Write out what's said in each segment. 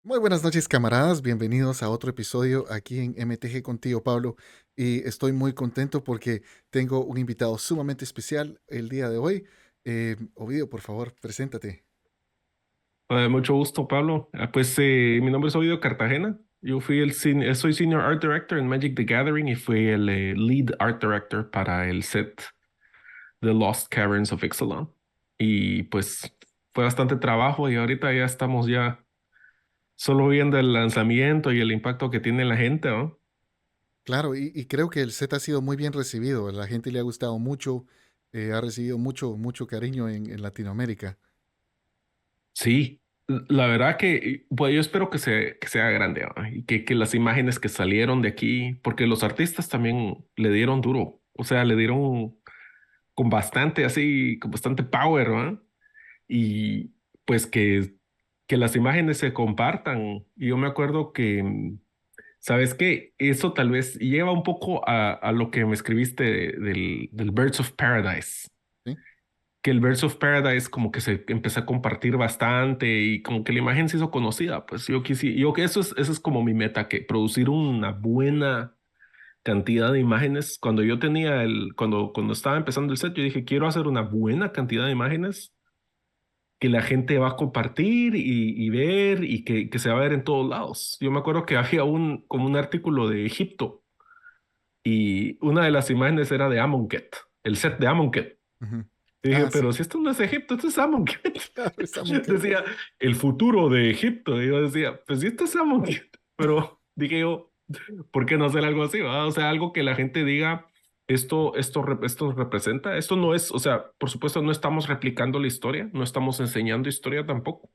Muy buenas noches, camaradas. Bienvenidos a otro episodio aquí en MTG contigo, Pablo. Y estoy muy contento porque tengo un invitado sumamente especial el día de hoy. Ovidio, por favor, preséntate. Mucho gusto, Pablo. Mi nombre es Ovidio Cartagena. Yo soy Senior Art Director en Magic the Gathering y fui el Lead Art Director para el set The Lost Caverns of Ixalan. Y pues fue bastante trabajo y ahorita ya estamos ya solo viendo el lanzamiento y el impacto que tiene en la gente, ¿no? Claro, y creo que el set ha sido muy bien recibido. A la gente le ha gustado mucho, ha recibido mucho cariño en Latinoamérica. Sí, la verdad que pues yo espero que sea grande, ¿no? Y que las imágenes que salieron de aquí, porque los artistas también le dieron duro, o sea, le dieron con bastante así, con bastante power, ¿no? Y pues que las imágenes se compartan. Y yo me acuerdo que, ¿sabes qué? Eso tal vez lleva un poco a lo que me escribiste del Birds of Paradise. ¿Sí? Que el Birds of Paradise como que se empezó a compartir bastante y como que la imagen se hizo conocida. Pues yo que eso es como mi meta, que producir una buena cantidad de imágenes. Cuando estaba empezando el set, yo dije, quiero hacer una buena cantidad de imágenes que la gente va a compartir y ver y que se va a ver en todos lados. Yo me acuerdo que había como un artículo de Egipto y una de las imágenes era de Amonkhet, el set de Amonkhet. Ujú. Y dije, Ah, sí, pero si esto no es Egipto, esto es Amonkhet. claro, está muy que- Decía, el futuro de Egipto. Y yo decía, pues si esto es Amonkhet. Pero dije yo, ¿por qué no hacer algo así? ¿Va? O sea, algo que la gente diga, esto representa, esto no es, o sea, por supuesto no estamos replicando la historia, no estamos enseñando historia tampoco,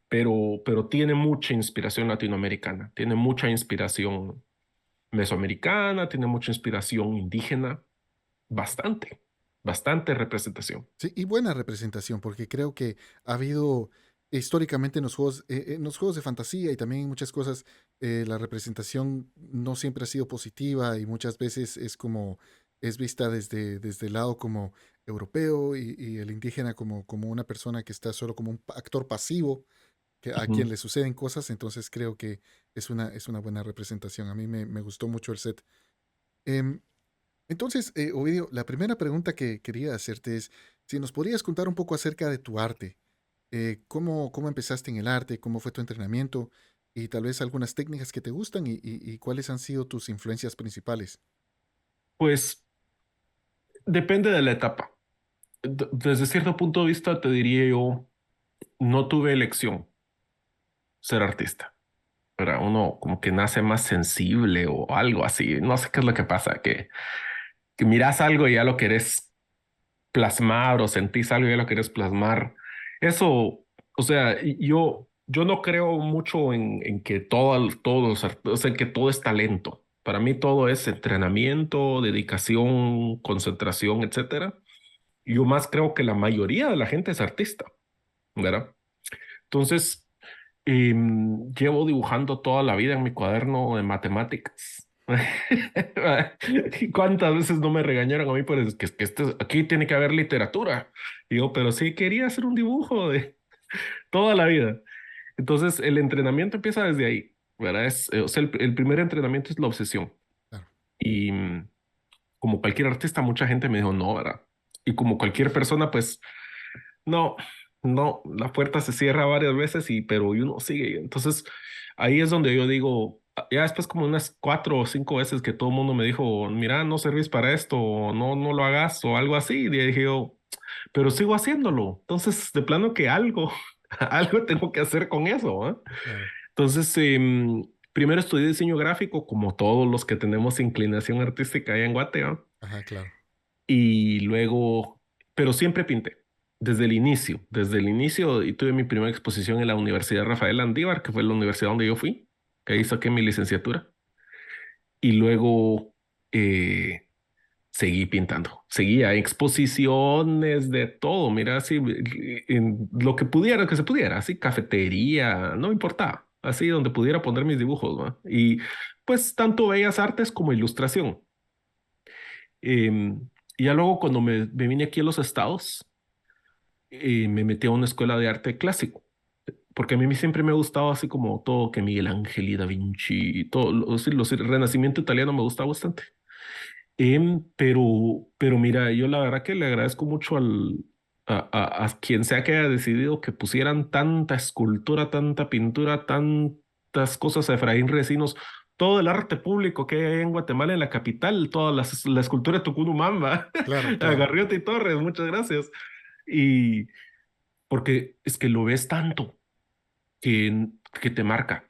pero tiene mucha inspiración latinoamericana, tiene mucha inspiración mesoamericana, tiene mucha inspiración indígena, bastante, bastante representación. Sí, y buena representación, porque creo que ha habido históricamente en los juegos de fantasía y también en muchas cosas, la representación no siempre ha sido positiva y muchas veces es vista desde el lado como europeo y el indígena como una persona que está solo como un actor pasivo a quien Ujú. le suceden cosas. Entonces creo que es una buena representación. A mí me gustó mucho el set. Em, entonces, Ovidio, la primera pregunta que quería hacerte es si nos podrías contar un poco acerca de tu arte. ¿Cómo empezaste en el arte? ¿Cómo fue tu entrenamiento? Y tal vez algunas técnicas que te gustan y cuáles han sido tus influencias principales. Pues depende de la etapa. Desde cierto punto de vista, te diría yo, no tuve elección ser artista. Pero uno como que nace más sensible o algo así. No sé qué es lo que pasa, que miras algo y ya lo querés plasmar o sentís algo y ya lo querés plasmar. Eso, o sea, yo no creo mucho en que o sea, que todo es talento. Para mí todo es entrenamiento, dedicación, concentración, etcétera. Yo más creo que la mayoría de la gente es artista, ¿verdad? Entonces, llevo dibujando toda la vida en mi cuaderno de matemáticas. ¿Y cuántas veces no me regañaron a mí por aquí tiene que haber literatura? Y yo, pero sí quería hacer un dibujo de toda la vida. Entonces, el entrenamiento empieza desde ahí, ¿verdad? O sea, el primer entrenamiento es la obsesión. Claro. Y como cualquier artista, mucha gente me dijo, no, ¿verdad? Y como cualquier persona, pues no, no, la puerta se cierra varias veces pero y uno sigue. Entonces, ahí es donde yo digo, ya después como unas 4 o 5 veces que todo el mundo me dijo, mira, no servís para esto, o no lo hagas, o algo así, y dije yo, pero sigo haciéndolo. Entonces, de plano que algo, algo tengo que hacer con eso, ¿ah? Claro. Entonces, primero estudié diseño gráfico, como todos los que tenemos inclinación artística allá en Guate, ¿ah? Ajá, claro. Y luego, pero siempre pinté, desde el inicio, y tuve mi primera exposición en la Universidad Rafael Andívar, que fue la universidad donde yo fui, que ahí saqué mi licenciatura, y luego seguí pintando, seguía exposiciones de todo, mira, así, en lo que pudiera, que se pudiera, así, cafetería, no importaba, así donde pudiera poner mis dibujos, ¿no? Y pues tanto bellas artes como ilustración. Y ya luego cuando me vine aquí a los Estados, me metí a una escuela de arte clásico, porque a mí siempre me ha gustado así como todo que Miguel Ángel y Da Vinci, y todo, sí, el Renacimiento italiano me gusta bastante. Pero mira, yo la verdad que le agradezco mucho a quien sea que haya decidido que pusieran tanta escultura, tanta pintura, tantas cosas a Efraín Recinos, todo el arte público que hay en Guatemala, en la capital, la escultura de Tucunumamba, Claro, a claro, Garriota y Torres, muchas gracias. Y porque es que lo ves tanto que te marca.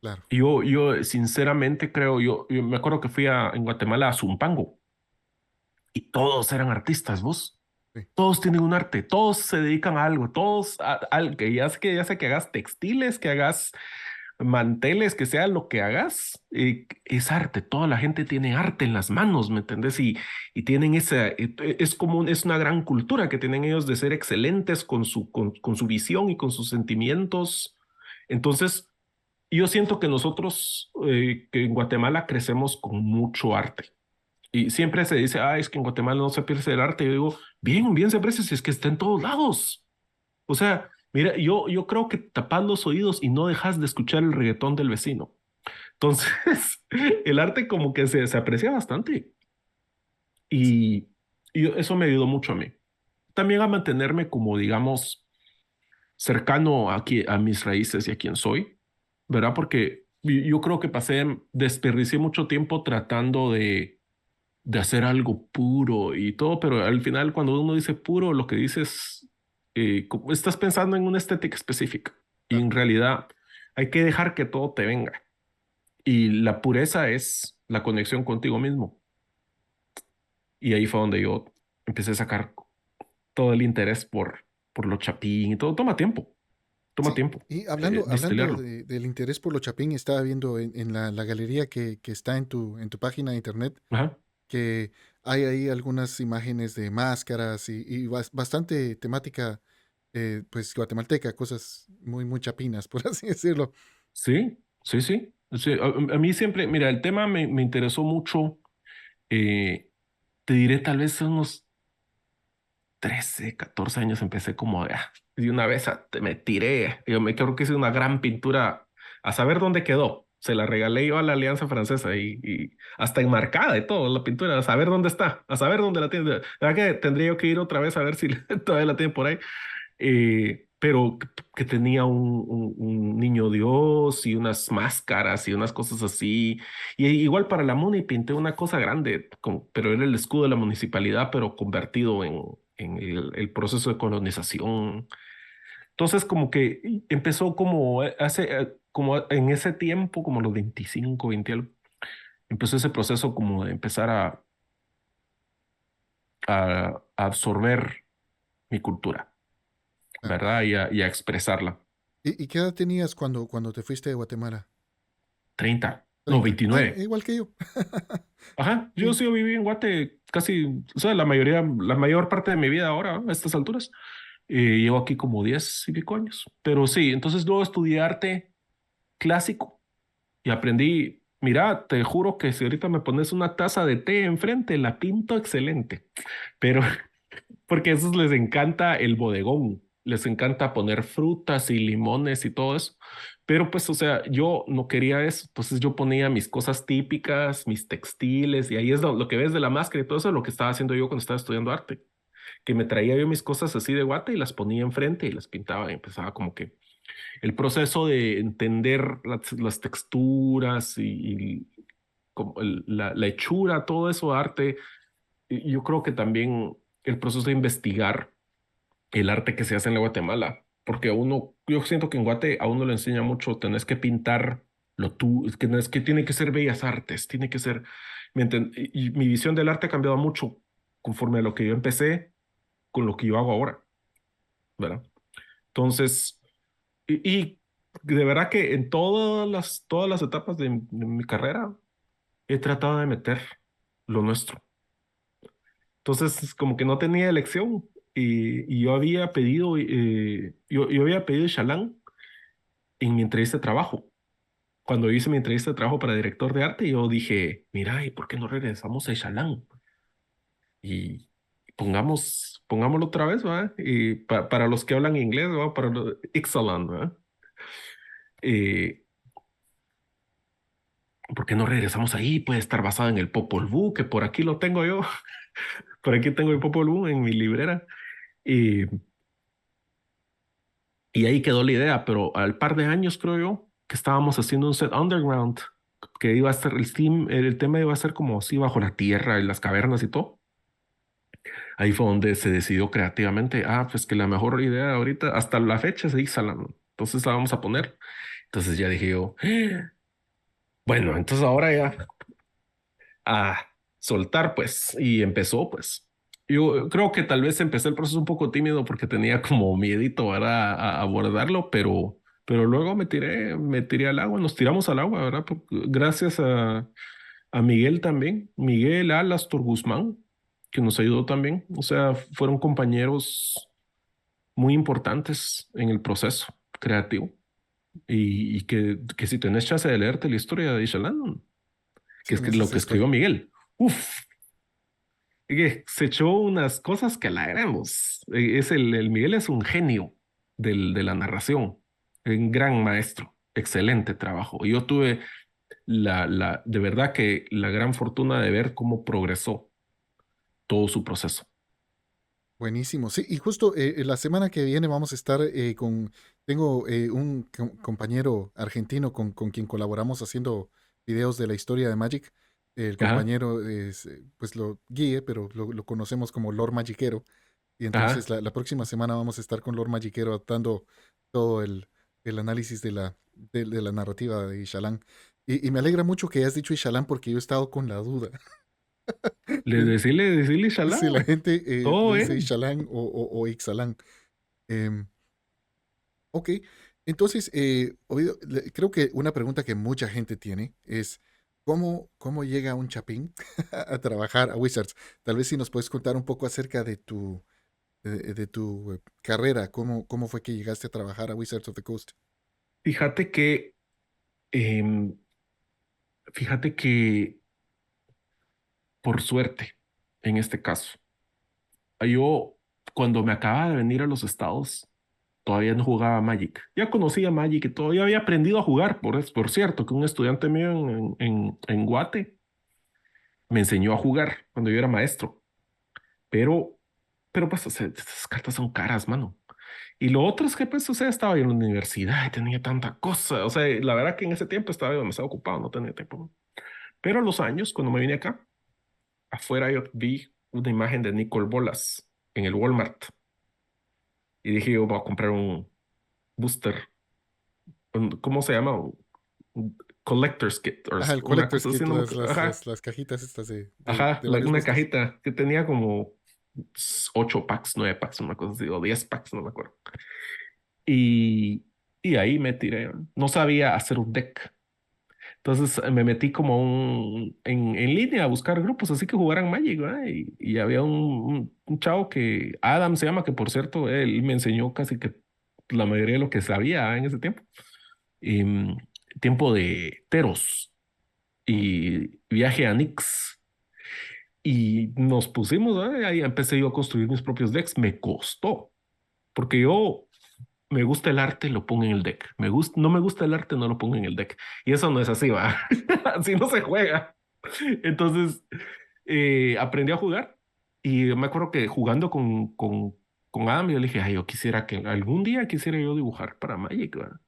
claro. Yo sinceramente creo, yo me acuerdo que en Guatemala a Zumpango y todos eran artistas, vos. Sí, Todos tienen un arte, todos se dedican a algo, todos que ya sea que hagas textiles, que hagas manteles, que sea lo que hagas, es arte. Toda la gente tiene arte en las manos, ¿me entendés? Y tienen es una gran cultura que tienen ellos de ser excelentes con su visión y con sus sentimientos. Entonces, yo siento que nosotros, que en Guatemala crecemos con mucho arte. Y siempre se dice, ah, es que en Guatemala no se aprecia el arte. Yo digo, bien, bien se aprecia, si es que está en todos lados. O sea, mira, yo creo que tapas los oídos y no dejas de escuchar el reggaetón del vecino. Entonces, el arte como que se aprecia bastante. Y, y eso me ayudó mucho a mí. También a mantenerme como, digamos, cercano aquí a mis raíces y a quien soy, ¿verdad? Porque yo creo que desperdicié mucho tiempo tratando de hacer algo puro y todo, pero al final cuando uno dice puro, lo que dices, estás pensando en una estética específica y claro. en realidad hay que dejar que todo te venga. Y la pureza es la conexión contigo mismo. Y ahí fue donde yo empecé a sacar todo el interés por lo chapín y todo. Toma Sí, tiempo, y hablando destilarlo. del interés por lo chapín, estaba viendo en la galería que está en tu página de internet Ajá. que hay ahí algunas imágenes de máscaras y bastante temática, pues guatemalteca, cosas muy, muy chapinas, por así decirlo. Sí, sí, sí. Sí, a mí siempre, mira, el tema me interesó mucho. eh, Te diré tal vez unos 13, 14 años empecé como de una vez me tiré. Yo me creo que hice una gran pintura a saber dónde quedó. Se la regalé yo a la Alianza Francesa y hasta enmarcada y todo, la pintura, a saber dónde está, a saber dónde la tiene. La verdad que tendría yo que ir otra vez a ver si todavía la tiene por ahí. Pero que tenía un niño Dios y unas máscaras y unas cosas así. Y igual para la Muni pinté una cosa grande, pero era el escudo de la municipalidad, pero convertido en el proceso de colonización. Entonces como que empezó como en ese tiempo, como los 25 20 algo, empezó ese proceso como de empezar a absorber mi cultura, Claro. ¿verdad? Y a expresarla. Y qué edad tenías cuando te fuiste de Guatemala? 30 no, 30. Ah, 29. igual que yo. Ajá, yo Sí, sí viví en Guate casi, o sea, la mayor parte de mi vida ahora, a estas alturas. Llevo aquí como 10 y pico años. Pero sí, entonces luego estudié arte clásico y aprendí, mira, te juro que si ahorita me pones una taza de té enfrente, la pinto excelente. Pero porque a esos les encanta el bodegón, les encanta poner frutas y limones y todo eso. Pero pues, o sea, yo no quería eso. Entonces yo ponía mis cosas típicas, mis textiles, y ahí es lo que ves de la máscara y todo eso, lo que estaba haciendo yo cuando estaba estudiando arte, que me traía yo mis cosas así de guate y las ponía enfrente y las pintaba y empezaba como que el proceso de entender las texturas y como la hechura, todo eso arte. Y yo creo que también el proceso de investigar el arte que se hace en la Guatemala, porque yo siento que en Guate a uno le enseña mucho, tenés que pintar lo tú, es que, no es que tiene que ser bellas artes, tiene que ser, y mi visión del arte ha cambiado mucho conforme a lo que yo empecé con lo que yo hago ahora, ¿verdad? Entonces, y de verdad que en todas las etapas de mi carrera he tratado de meter lo nuestro. Entonces, es como que no tenía elección. Y yo había pedido, yo había pedido Shalán en mi entrevista de trabajo. Cuando hice mi entrevista de trabajo para director de arte, yo dije, mira, ¿y por qué no regresamos a Shalán? Y pongámoslo otra vez, ¿va? Y para los que hablan inglés, ¿va? Para los Ixalan, ¿va? Eh, ¿Por qué no regresamos ahí? Puede estar basado en el Popol Vuh, que por aquí lo tengo yo. Por aquí tengo el Popol Vuh en mi librera. Y, y ahí quedó la idea, pero al par de años, creo yo, que estábamos haciendo un set underground, que iba a ser el tema iba a ser como así bajo la tierra y las cavernas y todo. Ahí fue donde se decidió creativamente, pues que la mejor idea ahorita, hasta la fecha, es Ixalan. Entonces la vamos a poner. Entonces ya dije yo, bueno, entonces ahora ya a soltar, pues, y empezó, pues. Yo creo que tal vez empecé el proceso un poco tímido porque tenía como miedito, ¿verdad? A abordarlo, pero luego me tiré al agua, nos tiramos al agua, ¿verdad? Gracias a Miguel también, Miguel Alastor Guzmán, que nos ayudó también. O sea, fueron compañeros muy importantes en el proceso creativo. Y que si tenés chance de leerte la historia de Ishalan, que Sí, es me lo haces que escribió spoiler. Miguel. Uf, que se echó unas cosas que la éramos. El Miguel es un genio de la narración, un gran maestro, excelente trabajo. Y yo tuve de verdad que la gran fortuna de ver cómo progresó todo su proceso. Buenísimo. Sí, y justo la semana que viene vamos a estar tengo un compañero argentino con quien colaboramos haciendo videos de la historia de Magic. El Ajá, compañero es, pues lo guíe, pero lo conocemos como Lord Magiquero. Y entonces ajá. la próxima semana vamos a estar con Lord Magiquero dando todo el análisis de la narrativa de Ishalán. Y me alegra mucho que hayas dicho Ishalán porque yo he estado con la duda. Decirle, Si la Inshallah, gente todo le dice bien. Ixalán o Ixalán. Em, ok, entonces, creo que una pregunta que mucha gente tiene es, ¿cómo llega un chapín a trabajar a Wizards? Tal vez si nos puedes contar un poco acerca de tu carrera, cómo fue que llegaste a trabajar a Wizards of the Coast. Fíjate que, em, fíjate que por suerte, en este caso, yo cuando me acababa de venir a los Estados, todavía no jugaba Magic. Ya conocía Magic y todavía había aprendido a jugar, por cierto, que un estudiante mío en Guate me enseñó a jugar cuando yo era maestro. Pero, pero pues, o sea, estas cartas son caras, mano. Y lo otro es que, pues, o sea, estaba yo en la universidad y tenía tanta cosa. O sea, la verdad que en ese tiempo estaba demasiado ocupado, no tenía tiempo. Pero a los años, cuando me vine acá, afuera yo vi una imagen de Nicole Bolas en el Walmart y dije, yo voy a comprar un booster. ¿Cómo se llama? Un collector's kit o Ajá, el una Collector's cosa así, Kit, no me acuerdo. Ajá, las cajitas estas ajá, de varios una boosters. cajita que tenía como 8 packs, 9 packs, una cosa así, o 10 packs, no me acuerdo. Y, y ahí me tiré. No sabía hacer un deck. Entonces me metí como en línea a buscar grupos así que jugaran Magic, ¿verdad? Y había un chavo que, Adam se llama, que por cierto, él me enseñó casi que la mayoría de lo que sabía en ese tiempo. Y, tiempo de Teros y viaje a Nix. Y nos pusimos, ¿verdad? Ahí empecé yo a construir mis propios decks. Me costó, porque yo me gusta el arte, lo pongo en el deck. No me gusta el arte, no lo pongo en el deck. Y eso no es así, va. Así no se juega. Entonces, aprendí a jugar y me acuerdo que jugando con Adam, yo le dije, ay, yo quisiera que algún día quisiera yo dibujar para Magic, ¿verdad?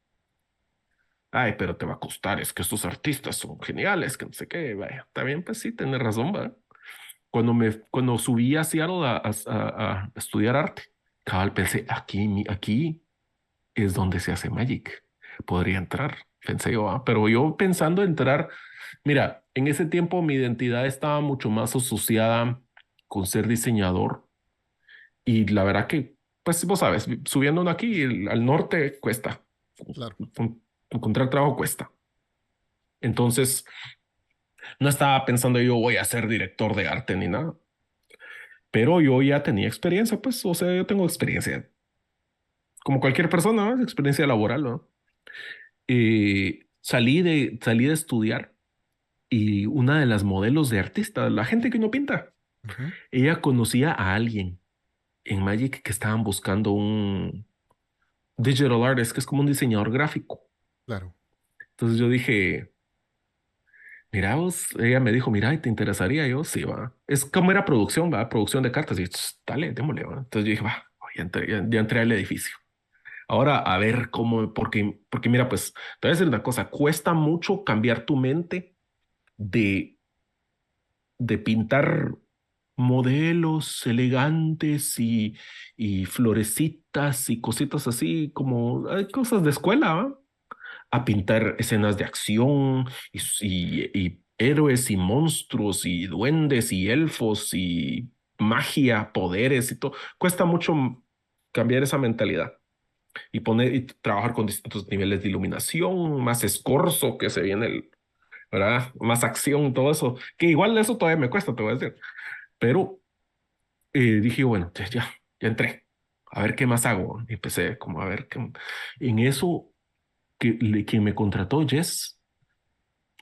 Ay, pero te va a costar, es que estos artistas son geniales, que no sé qué, vaya. Está bien, pues sí, tienes razón, ¿verdad? Cuando subí a Seattle a estudiar arte, cabal, pensé, aquí es donde se hace Magic. Podría entrar, pensé yo, pero yo pensando entrar, mira, en ese tiempo mi identidad estaba mucho más asociada con ser diseñador y la verdad que, pues vos sabes, subiendo uno aquí al norte cuesta, Claro. encontrar trabajo cuesta. Entonces, no estaba pensando yo voy a ser director de arte ni nada, pero yo ya tenía experiencia, pues, o sea, yo tengo experiencia, como cualquier persona, ¿no? Experiencia laboral, ¿no? Salí de estudiar y una de las modelos de artista, la gente que uno pinta. Ujú. Ella conocía a alguien en Magic que estaban buscando un digital artist, que es como un diseñador gráfico. Claro. Entonces yo dije, mira vos, ella me dijo, mira, ¿y te interesaría? Yo, sí, va. Es como era producción, va, producción de cartas. Y dale, démosle, va. Entonces yo dije, va, ya entré al edificio. Ahora a ver cómo, porque mira, pues, te voy a decir una cosa, cuesta mucho cambiar tu mente de, de pintar modelos elegantes y florecitas y cositas así, como hay cosas de escuela, ¿va? A pintar escenas de acción y héroes y monstruos y duendes y elfos y magia, poderes y todo. Cuesta mucho cambiar esa mentalidad y poner y trabajar con distintos niveles de iluminación, más escorzo que se viene ¿verdad? Más acción, todo eso, que igual eso todavía me cuesta, te voy a decir, pero dije, bueno, ya entré, a ver qué más hago. Y empecé como a ver qué, en eso quien me contrató, Jess,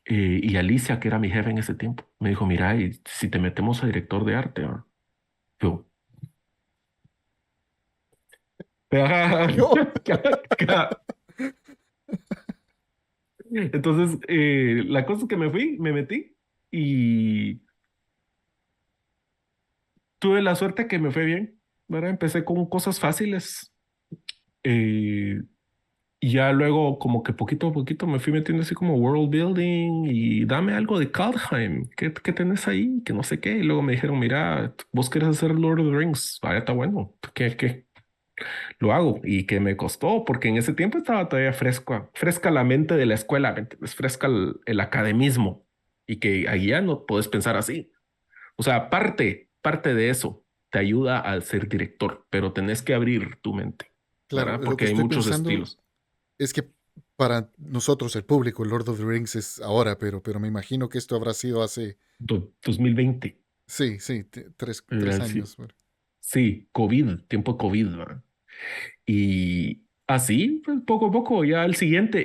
y Alicia, que era mi jefe en ese tiempo, me dijo, mira, y si te metemos a director de arte, ¿va? Yo, Yo. entonces, la cosa es que me fui, me metí y tuve la suerte que me fue bien, ¿verdad? Empecé con cosas fáciles. eh, Y ya luego, como que poquito a poquito me fui metiendo así como world building y dame algo de Kaldheim. ¿Qué tenés ahí? Que no sé qué. Y luego me dijeron, mira, vos querés hacer Lord of the Rings. Vaya, está bueno. ¿Qué? Lo hago. Y que me costó, porque en ese tiempo estaba todavía fresca la mente de la escuela, ¿me entiendes? Fresca el academismo. Y que ahí ya no puedes pensar así. O sea, parte de eso te ayuda al ser director, pero tenés que abrir tu mente, Claro, ¿verdad? lo que Porque hay estoy muchos pensando estilos. es que para nosotros, el público, Lord of the Rings es ahora, pero me imagino que esto habrá sido hace, 2020. sí, sí, tres Sí, años. Bueno. sí, COVID, tiempo COVID, ¿verdad? Y así, pues, poco a poco, ya el siguiente,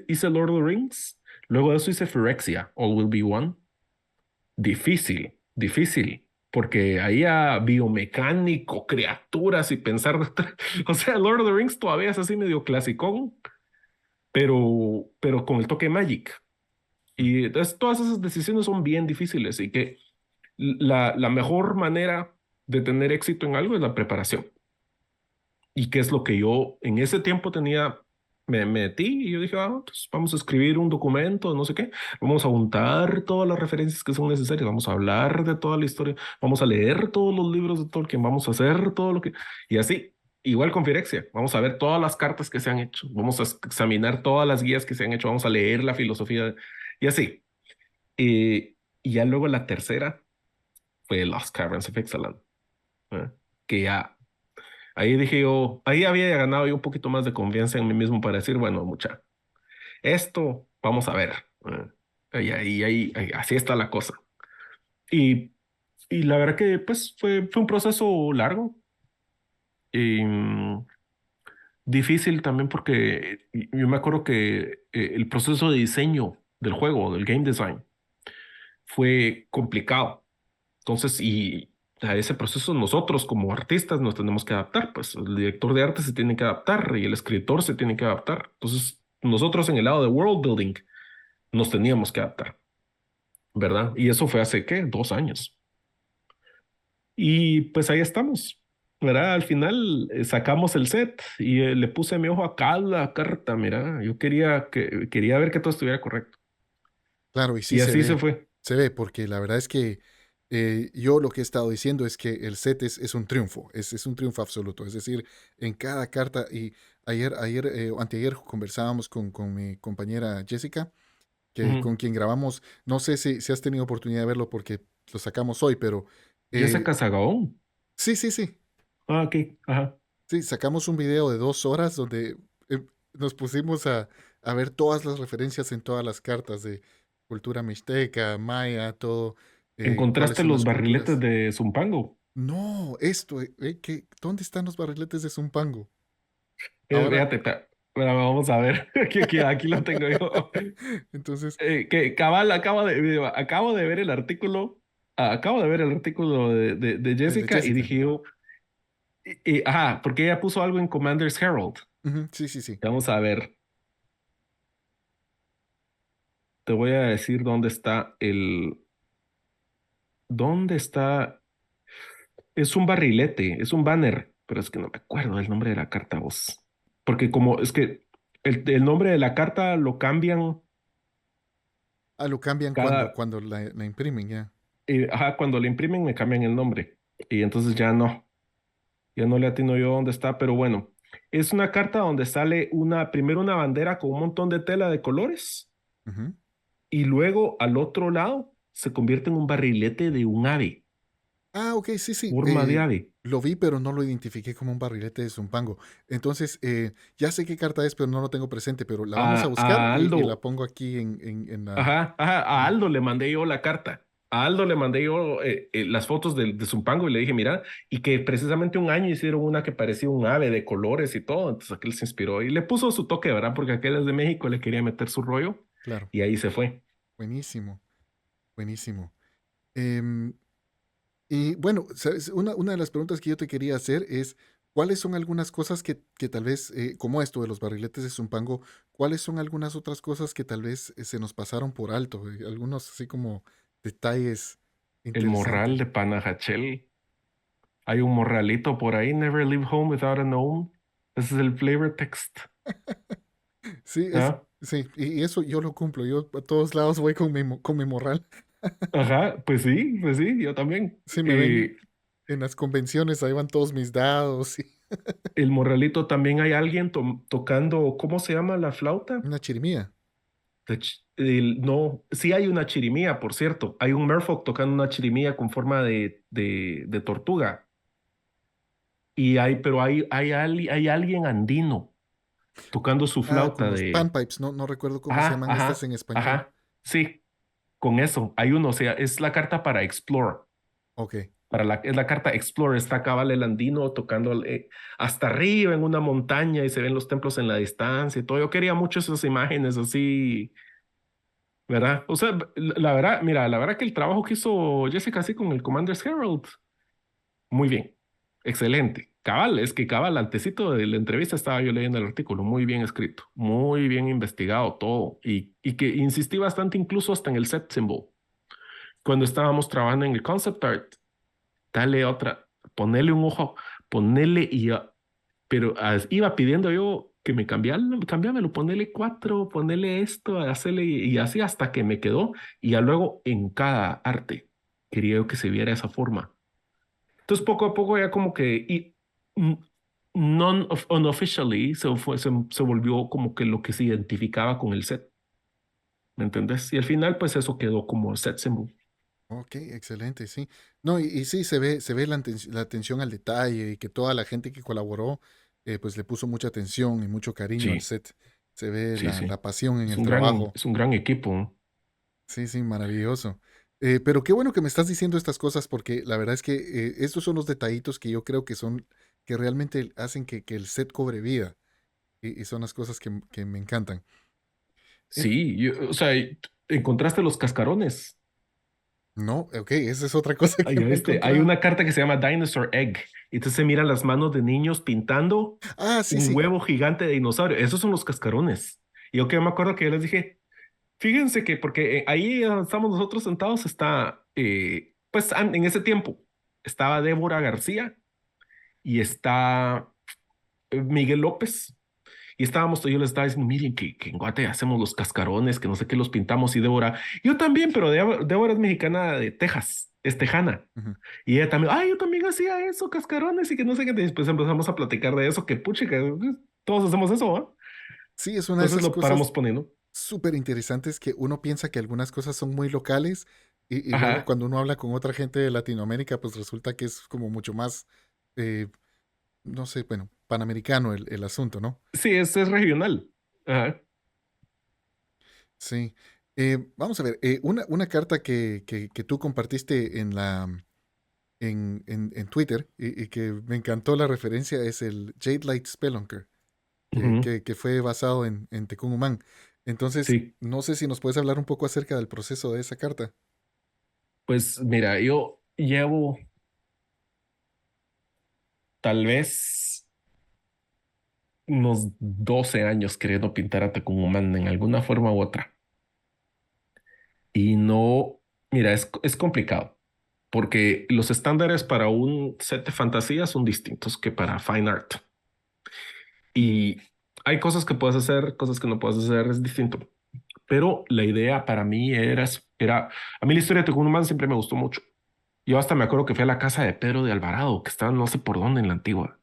hice Lord of the Rings, luego de eso hice Phyrexia, All Will Be One. Difícil, porque ahí a biomecánico, criaturas y pensar, o sea, Lord of the Rings todavía es así medio clasicón, pero con el toque Magic. Mm. Y entonces todas esas decisiones son bien difíciles y que la mejor manera de tener éxito en algo es la preparación. Y qué es lo que yo en ese tiempo tenía, me metí y yo dije, pues vamos a escribir un documento, no sé qué, vamos a juntar todas las referencias que son necesarias, vamos a hablar de toda la historia, vamos a leer todos los libros de Tolkien, vamos a hacer todo lo que... Y así, igual con Firexia, vamos a ver todas las cartas que se han hecho, vamos a examinar todas las guías que se han hecho, vamos a leer la filosofía y así. Y ya luego la tercera fue Lost Caverns of Ixalan, ¿eh? Que ya ahí dije yo, ahí había ganado yo un poquito más de confianza en mí mismo para decir, bueno, mucha, esto vamos a ver. Así está la cosa. Y, y la verdad que pues fue un proceso largo y difícil también porque yo me acuerdo que el proceso de diseño del juego, del game design, fue complicado. Entonces, y a ese proceso nosotros como artistas nos tenemos que adaptar, pues el director de arte se tiene que adaptar y el escritor se tiene que adaptar. Entonces, nosotros en el lado de world building nos teníamos que adaptar, ¿verdad? Y eso fue hace, ¿qué? 2 años. Y pues ahí estamos, ¿verdad? Al final sacamos el set y le puse mi ojo a cada carta, mira, yo quería ver que todo estuviera correcto. Claro, y sí Y así se fue. se ve, porque la verdad es que yo lo que he estado diciendo es que el set es un triunfo, es un triunfo absoluto. Es decir, en cada carta, y o anteayer conversábamos con mi compañera Jessica, Ujú. con quien grabamos, no sé si has tenido oportunidad de verlo porque lo sacamos hoy, pero eh, Jessica Sagaón. sí, sí, sí, Ah, ok, ajá. sí, sacamos un video de 2 horas donde nos pusimos a ver todas las referencias en todas las cartas de cultura mixteca, maya, todo, cuáles ¿Encontraste son los las barriletes culturas. de Zumpango? No, esto, ¿dónde están los barriletes de Zumpango? Ahora, Fíjate, pero vamos a ver. Aquí lo tengo yo. entonces, Que cabal, acabo de ver el artículo. acabo de ver el artículo de El de Jessica y Jessica. dije yo, ajá, porque ella puso algo en Commander's Herald. Ujú, sí, sí, sí. Vamos a ver, te voy a decir dónde está, es un barrilete, es un banner, pero es que no me acuerdo el nombre de la carta, vos. Porque como es que el nombre de la carta lo cambian Ah, lo cambian cada, cuando la imprimen, ya. ajá, cuando le imprimen me cambian el nombre. Y entonces ya no le atino yo dónde está, pero bueno, es una carta donde sale primero una bandera con un montón de tela de colores Ujú. y luego al otro lado se convierte en un barrilete de un ave, Ah, ok, sí, sí. forma de ave. Lo vi, pero no lo identifiqué como un barrilete de Zumpango. Entonces, ya sé qué carta es, pero no lo tengo presente, pero la vamos a buscar A y la Aldo, pongo aquí en la... ajá, ajá, a en- Aldo le mandé yo la carta. A Aldo le mandé yo las fotos de Zumpango y le dije, mira, y que precisamente un año hicieron una que parecía un ave de colores y todo. Entonces aquel se inspiró y le puso su toque, ¿verdad? Porque aquel es de México, le quería meter su rollo Claro, y ahí se fue. buenísimo, buenísimo. Em, y bueno, ¿sabes? Una de las preguntas que yo te quería hacer es, ¿cuáles son algunas cosas que tal vez, como esto de los barriletes de Zumpango, cuáles son algunas otras cosas que tal vez se nos pasaron por alto? Algunos así como detalles El morral interesantes. de Panajachel. Hay un morralito por ahí, Never Leave Home Without a Gnome. Ese es el flavor text. Sí, ¿Ah? sí, y eso yo lo cumplo. Yo a todos lados voy con mi morral. Ajá, pues sí, yo también. Sí, me ven en las convenciones, ahí van todos mis dados y El morralito también hay alguien tocando, ¿cómo se llama la flauta? una chirimía. No, sí hay una chirimía, por cierto. Hay un merfolk tocando una chirimía con forma de tortuga. Pero hay alguien andino tocando su Ah, con flauta los de... panpipes, no recuerdo cómo se Ajá, llaman estas ajá, en español. ajá. Sí, con eso. Hay uno, o sea, es la carta para Explore. Ok. Es la carta Explore. Está cabal el andino tocando hasta arriba en una montaña y se ven los templos en la distancia y todo. Yo quería mucho esas imágenes así, ¿verdad? O sea, la verdad, mira, la verdad que el trabajo que hizo Jessica así con el Commander's Herald, muy bien, excelente. Cabal, es que cabal, antecito de la entrevista estaba yo leyendo el artículo, muy bien escrito, muy bien investigado todo y que insistí bastante incluso hasta en el set symbol. Cuando estábamos trabajando en el concept art, dale otra, ponerle un ojo, ponerle pero iba pidiendo yo que me cambiámelo, ponerle cuatro, ponerle esto, hacerle y así hasta que me quedó y ya luego en cada arte quería yo que se viera esa forma. Entonces poco a poco ya como que mm, unofficially se volvió como que lo que se identificaba con el set, ¿me entendés? Y al final pues eso quedó como set symbol. Ok, excelente, sí. No, y sí, se ve la atención al detalle y que toda la gente que colaboró, pues le puso mucha atención y mucho cariño al Sí, set. Se ve sí, sí. la pasión en el trabajo. Es un gran equipo, ¿no? Sí, sí, maravilloso. Pero qué bueno que me estás diciendo estas cosas porque la verdad es que estos son los detallitos que yo creo que son, que realmente hacen que el set cobre vida y son las cosas que me encantan. En- Sí, o sea, encontraste los cascarones. no, ok, esa es otra cosa que Ay, no he hay encontrado. una carta que se llama Dinosaur Egg. Y entonces se miran las manos de niños pintando Ah, sí, un sí. huevo gigante de dinosaurio. Esos son los cascarones. Y yo que me acuerdo que yo les dije, fíjense que porque ahí estamos nosotros sentados, está, pues en ese tiempo estaba Débora García y está Miguel López. Y yo les estaba diciendo, miren que en Guate hacemos los cascarones, que no sé qué los pintamos. Y Débora, yo también, pero Débora es mexicana de Texas, es tejana. Ujú. Y ella también, ay, yo también hacía eso, cascarones y que no sé qué. Después empezamos a platicar de eso, que puche, que todos hacemos eso, ¿ah? Sí, es una de Entonces esas lo cosas paramos poniendo. súper interesantes que uno piensa que algunas cosas son muy locales y luego Ajá. cuando uno habla con otra gente de Latinoamérica, pues resulta que es como mucho más, eh, no sé, bueno, panamericano el asunto, ¿no? Sí, es regional. Ajá. Sí. Vamos a ver, una carta que tú compartiste en Twitter y que me encantó la referencia es el Jade Light Spelunker, Ujú. que fue basado en Tecún Entonces, Sí. no sé si nos puedes hablar un poco acerca del proceso de esa carta. Pues mira, yo llevo tal vez unos 12 años queriendo pintar a Tecumán en alguna forma u otra. Y no, mira, es complicado, porque los estándares para un set de fantasía son distintos que para fine art. Y hay cosas que puedes hacer, cosas que no puedes hacer, es distinto. Pero la idea para mí a mí la historia de Tucumán siempre me gustó mucho. Yo hasta me acuerdo que fui a la casa de Pedro de Alvarado, que estaba no sé por dónde en la antigua.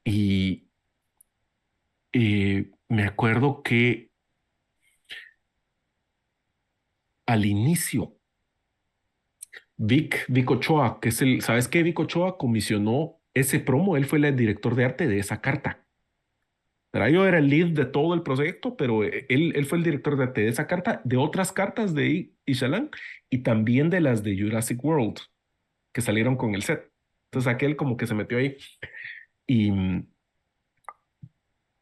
Y me acuerdo que al inicio, Vic Ochoa, que es ¿sabes qué? Vic Ochoa comisionó ese promo, él fue el director de arte de esa carta. ¿Verdad? Yo era el lead de todo el proyecto, pero él fue el director de arte de esa carta, de otras cartas de Ishalan y también de las de Jurassic World que salieron con el set. Entonces aquel como que se metió ahí y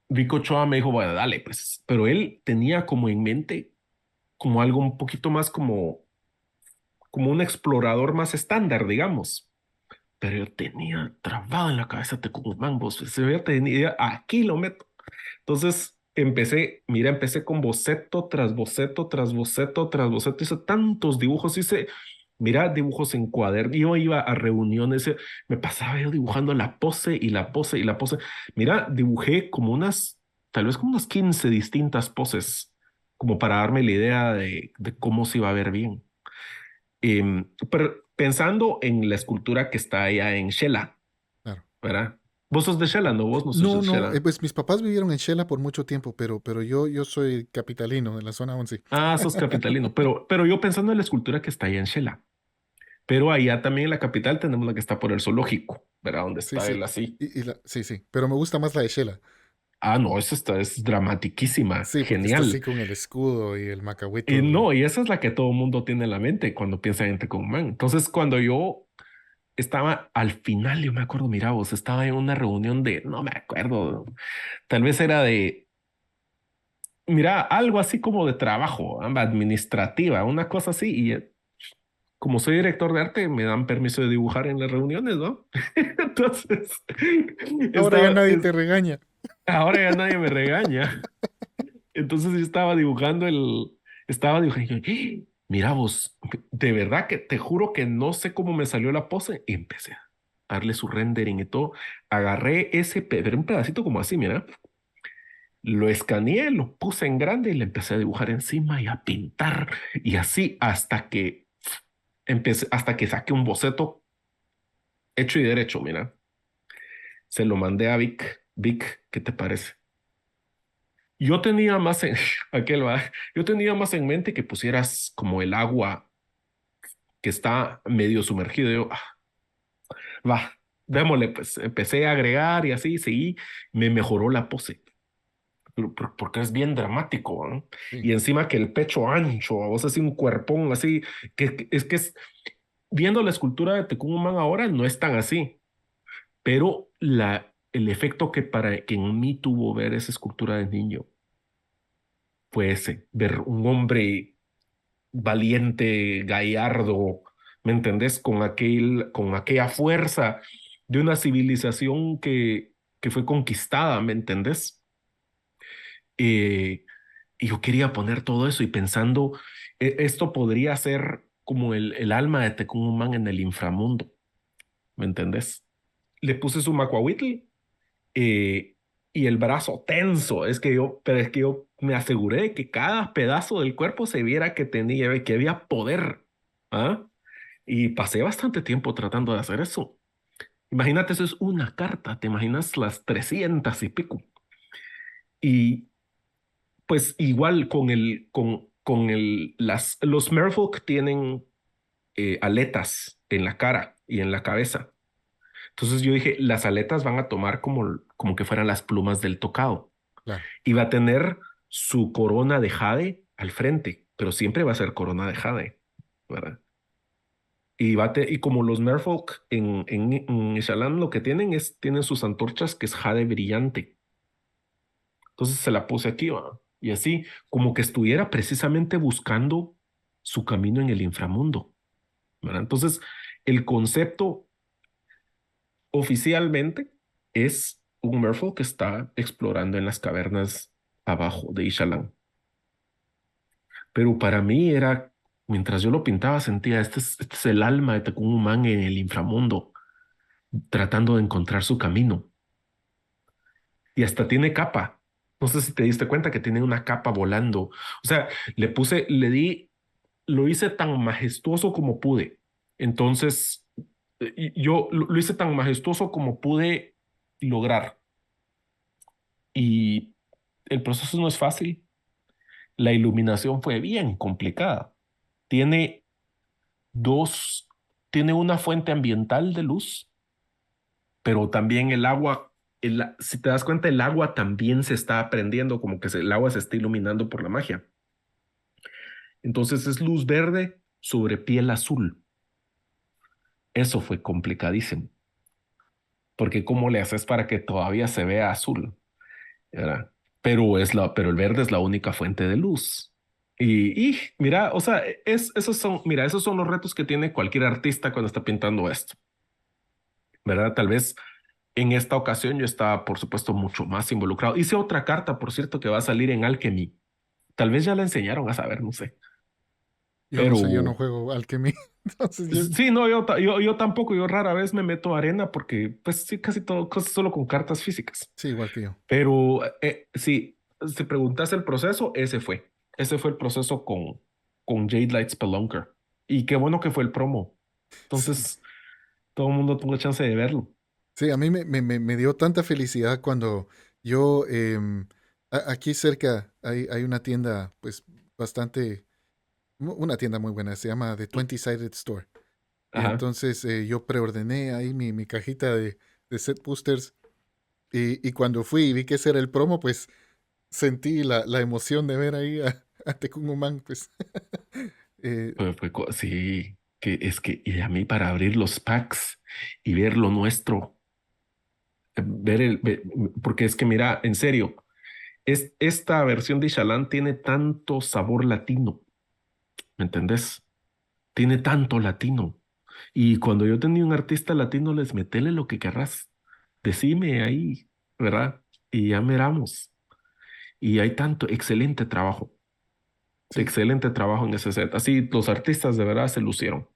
Vico Ochoa me dijo, bueno, dale, pues, pero él tenía como en mente como algo un poquito más como un explorador más estándar, digamos. Pero yo tenía trabado en la cabeza Tecumán, vos, se había tenido, aquí lo meto. Entonces empecé con boceto tras boceto, tras boceto, tras boceto, hice tantos dibujos, mira, dibujos en cuaderno, yo iba a reuniones, me pasaba yo dibujando la pose y la pose y la pose. Mira, dibujé tal vez como unas 15 distintas poses, como para darme la idea de cómo se iba a ver bien. Pero pensando en la escultura que está allá en Shela, Claro. ¿verdad? Vos sos de Shela, ¿no? Vos no sos de No, no, Shela. pues mis papás vivieron en Shela por mucho tiempo, pero yo soy capitalino de la zona 11. Ah, sos capitalino, pero yo pensando en la escultura que está allá en Shela, pero allá también en la capital tenemos la que está por el zoológico, ¿verdad? Donde Sí, está sí, él así. sí, sí, pero me gusta más la de Shela. Ah, no, es dramatiquísima, Sí, porque está así genial. con el escudo y el Y macahuito. no, y esa es la que todo el mundo tiene en la mente cuando piensa en Tecumán. Entonces, cuando yo estaba al final, yo me acuerdo, mira vos, estaba en una reunión no me acuerdo, tal vez era mira, algo así como de trabajo, administrativa, una cosa así, y como soy director de arte, me dan permiso de dibujar en las reuniones, ¿no? Entonces, Ahora ya estaba, nadie te regaña. ahora ya nadie me regaña. Entonces yo estaba dibujando, y yo, mira vos, de verdad que te juro que no sé cómo me salió la pose y empecé a darle su rendering y todo. Agarré era un pedacito como así, mira, lo escaneé, lo puse en grande y le empecé a dibujar encima y a pintar y así hasta que saqué un boceto hecho y derecho, mira. Se lo mandé a Vic. Vic, ¿qué te parece? Yo tenía más en, aquel va, yo tenía más en mente que pusieras como el agua que está medio sumergido. Yo, va, démosle, pues empecé a agregar y así, seguí, me mejoró la pose. Porque es bien dramático, ¿no? Sí, Y encima que el pecho ancho, vos así un cuerpón así, viendo la escultura de Tecumán ahora no es tan así, pero el efecto que en mí tuvo ver esa escultura de niño fue ese, ver un hombre valiente, gallardo, ¿me entendés? Con aquella fuerza de una civilización que fue conquistada, ¿me entendés? Eh, y yo quería poner todo eso y pensando, esto podría ser como el alma de Tecumán en el inframundo, ¿me entendés? Le puse su macuahuitl eh, y el brazo tenso. Pero es que yo me aseguré de que cada pedazo del cuerpo se viera que había poder. ¿Ah? Y pasé bastante tiempo tratando de hacer eso. Imagínate, eso es una carta, te imaginas las 300 y pico. Y pues igual los merfolk tienen aletas en la cara y en la cabeza. Entonces yo dije, las aletas van a tomar como que fueran las plumas del tocado. claro. Y va a tener su corona de jade al frente, pero siempre va a ser corona de jade, ¿verdad? Y como los merfolk en Ishalan lo que tienen sus antorchas que es jade brillante. Entonces se la puse aquí, ¿va? Y así, como que estuviera precisamente buscando su camino en el inframundo. ¿verdad? Entonces, el concepto oficialmente es un Merfolk que está explorando en las cavernas abajo de Ishalan. Pero para mí era, mientras yo lo pintaba, sentía, este es el alma de Tecún en el inframundo, tratando de encontrar su camino. Y hasta tiene capa. No sé si te diste cuenta que tiene una capa volando. O sea, lo hice tan majestuoso como pude. Entonces, yo lo hice tan majestuoso como pude lograr. Y el proceso no es fácil. La iluminación fue bien complicada. Tiene dos, tiene una fuente ambiental de luz, pero también el agua, si te das cuenta, el agua también se está prendiendo, como que el agua se está iluminando por la magia. Entonces es luz verde sobre piel azul. Eso fue complicadísimo, porque ¿cómo le haces para que todavía se vea azul? ¿Verdad? Pero el verde es la única fuente de luz. Y mira, o sea, esos son los retos que tiene cualquier artista cuando está pintando esto, ¿verdad? Tal vez en esta ocasión yo estaba, por supuesto, mucho más involucrado. Hice otra carta, por cierto, que va a salir en Alchemy. Tal vez ya la enseñaron a saber, no sé. Yo no sé, yo no Pero juego Alchemy. Entonces yo, sí, no, yo tampoco, yo rara vez me meto a arena porque, pues sí, casi todo, casi solo con cartas físicas. sí, igual que yo. Pero sí, si preguntas el proceso, ese fue. Ese fue el proceso con Jade Light Spelunker. Y qué bueno que fue el promo. Sí, Entonces, todo el mundo tuvo chance de verlo. sí, a mí me dio tanta felicidad cuando yo, aquí cerca hay una tienda, pues bastante, una tienda muy buena, se llama The 20-Sided Store. Y Ajá. entonces yo preordené ahí mi cajita de set boosters y cuando fui y vi que ese era el promo, pues sentí la emoción de ver ahí a Tecunumán, pues. Eh, Sí, que es que y a mí para abrir los packs y ver lo nuestro, porque es que mira, en serio, esta versión de Ishalán tiene tanto sabor latino, ¿me entendés? Tiene tanto latino. Y cuando yo tenía un artista latino, les metele lo que querrás. Decime ahí, ¿verdad? Y ya miramos. Y hay tanto, sí, excelente trabajo en ese set. Así, los artistas de verdad se lucieron.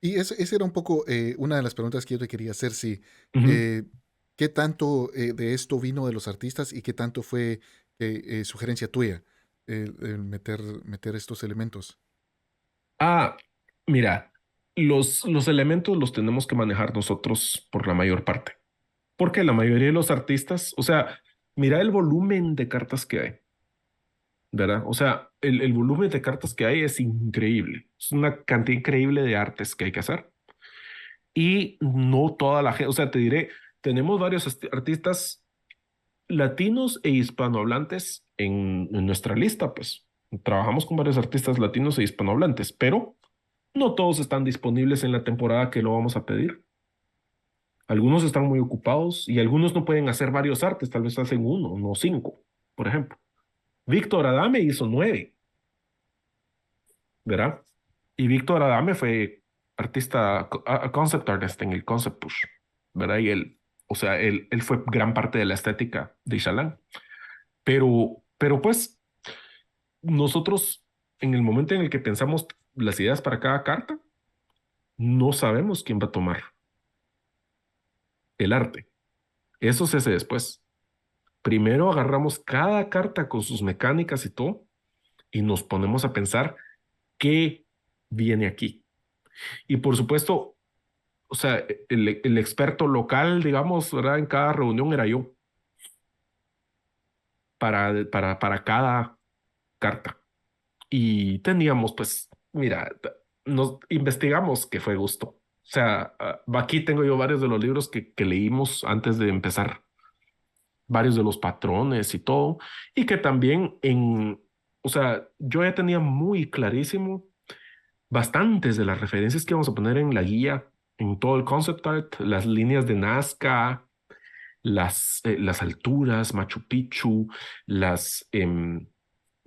y ese era un poco una de las preguntas que yo te quería hacer, si Ujú. eh, qué tanto de esto vino de los artistas y qué tanto fue sugerencia tuya el meter estos elementos. Ah, mira, los elementos los tenemos que manejar nosotros por la mayor parte. Porque la mayoría de los artistas, o sea, mira el volumen de cartas que hay. ¿Verdad? O sea, el volumen de cartas que hay es increíble. Es una cantidad increíble de artes que hay que hacer. Y no toda la gente, o sea, te diré, tenemos varios artistas latinos e hispanohablantes en nuestra lista, pues. Trabajamos con varios artistas latinos e hispanohablantes, pero no todos están disponibles en la temporada que lo vamos a pedir. Algunos están muy ocupados y algunos no pueden hacer varios artes, tal vez hacen uno, no cinco, por ejemplo. Víctor Adame hizo 9. ¿Verdad? Y Víctor Adame fue artista, concept artist en el Concept Push, ¿verdad? Y él, o sea, él fue gran parte de la estética de Ishalán. Pero pues nosotros, en el momento en el que pensamos las ideas para cada carta, no sabemos quién va a tomar el arte. Eso se hace después. Primero agarramos cada carta con sus mecánicas y todo y nos ponemos a pensar qué viene aquí. Y por supuesto, o sea, el experto local, digamos, ¿verdad? En cada reunión era yo para cada carta. Y teníamos, pues, mira, nos investigamos que fue gusto. O sea, aquí tengo yo varios de los libros que leímos antes de empezar, varios de los patrones y todo, y que también o sea, yo ya tenía muy clarísimo bastantes de las referencias que vamos a poner en la guía, en todo el concept art, las líneas de Nazca, las alturas, Machu Picchu,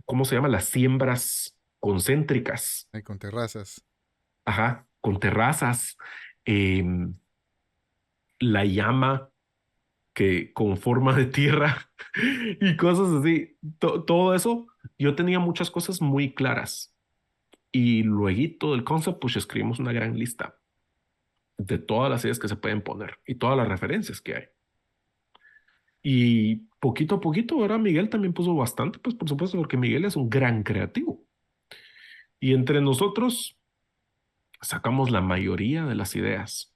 ¿cómo se llama? Las siembras concéntricas. Ahí con terrazas. Ajá. con terrazas, em, la llama que con forma de tierra y cosas así. Todo eso, yo tenía muchas cosas muy claras. Y luego del concept, pues escribimos una gran lista de todas las ideas que se pueden poner y todas las referencias que hay. Y poquito a poquito, ahora Miguel también puso bastante, pues por supuesto, porque Miguel es un gran creativo. Y entre nosotros sacamos la mayoría de las ideas.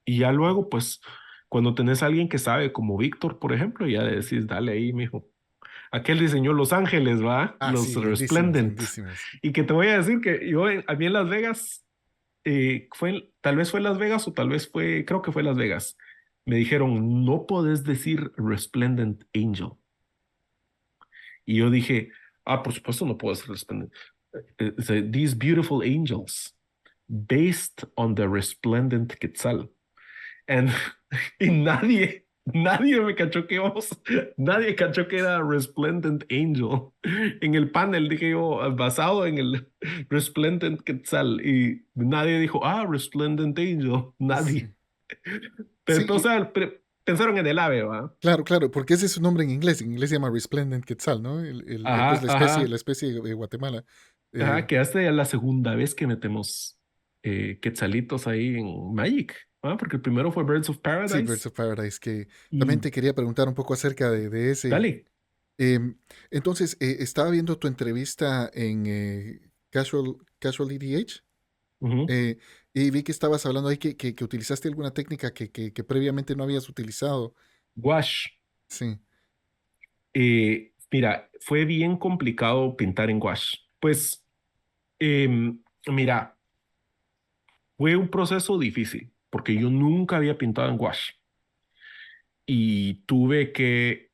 Y ya luego, pues, cuando tenés a alguien que sabe, como Víctor, por ejemplo, ya decís, dale ahí, mijo. Aquel diseñó Los Ángeles, ¿va? Ah, Los sí, lindísimos, Resplendent. lindísimos. Y que te voy a decir que yo a mí en Las Vegas, tal vez fue Las Vegas o tal vez fue, creo que fue Las Vegas. Me dijeron, no podés decir Resplendent Angel. Y yo dije, por supuesto no puedo decir Resplendent. These beautiful angels, based on the resplendent Quetzal. And, y nadie me cachó que nadie cachó que era Resplendent Angel. En el panel dije yo, basado en el Resplendent Quetzal. Y nadie dijo, Resplendent Angel. Nadie. Sí. Pero o Sí, sea, pensaron en el ave, ¿va? claro, claro, porque ese es su nombre en inglés. En inglés se llama Resplendent Quetzal, ¿no? Pues Ajá, la ajá. especie de Guatemala. Ajá, Eh, que hasta ya la segunda vez que metemos quetzalitos ahí en Magic, ¿va? Porque el primero fue Birds of sí, Birds Paradise. of Paradise, que también Y te quería preguntar un poco acerca de ese. dale. Em, entonces, estaba viendo tu entrevista en Casual EDH, Ujú. eh, y vi que estabas hablando ahí que utilizaste alguna técnica que previamente no habías utilizado. Wash. Sí, Mira, fue bien complicado pintar en wash. Pues, mira, fue un proceso difícil porque yo nunca había pintado en wash y tuve que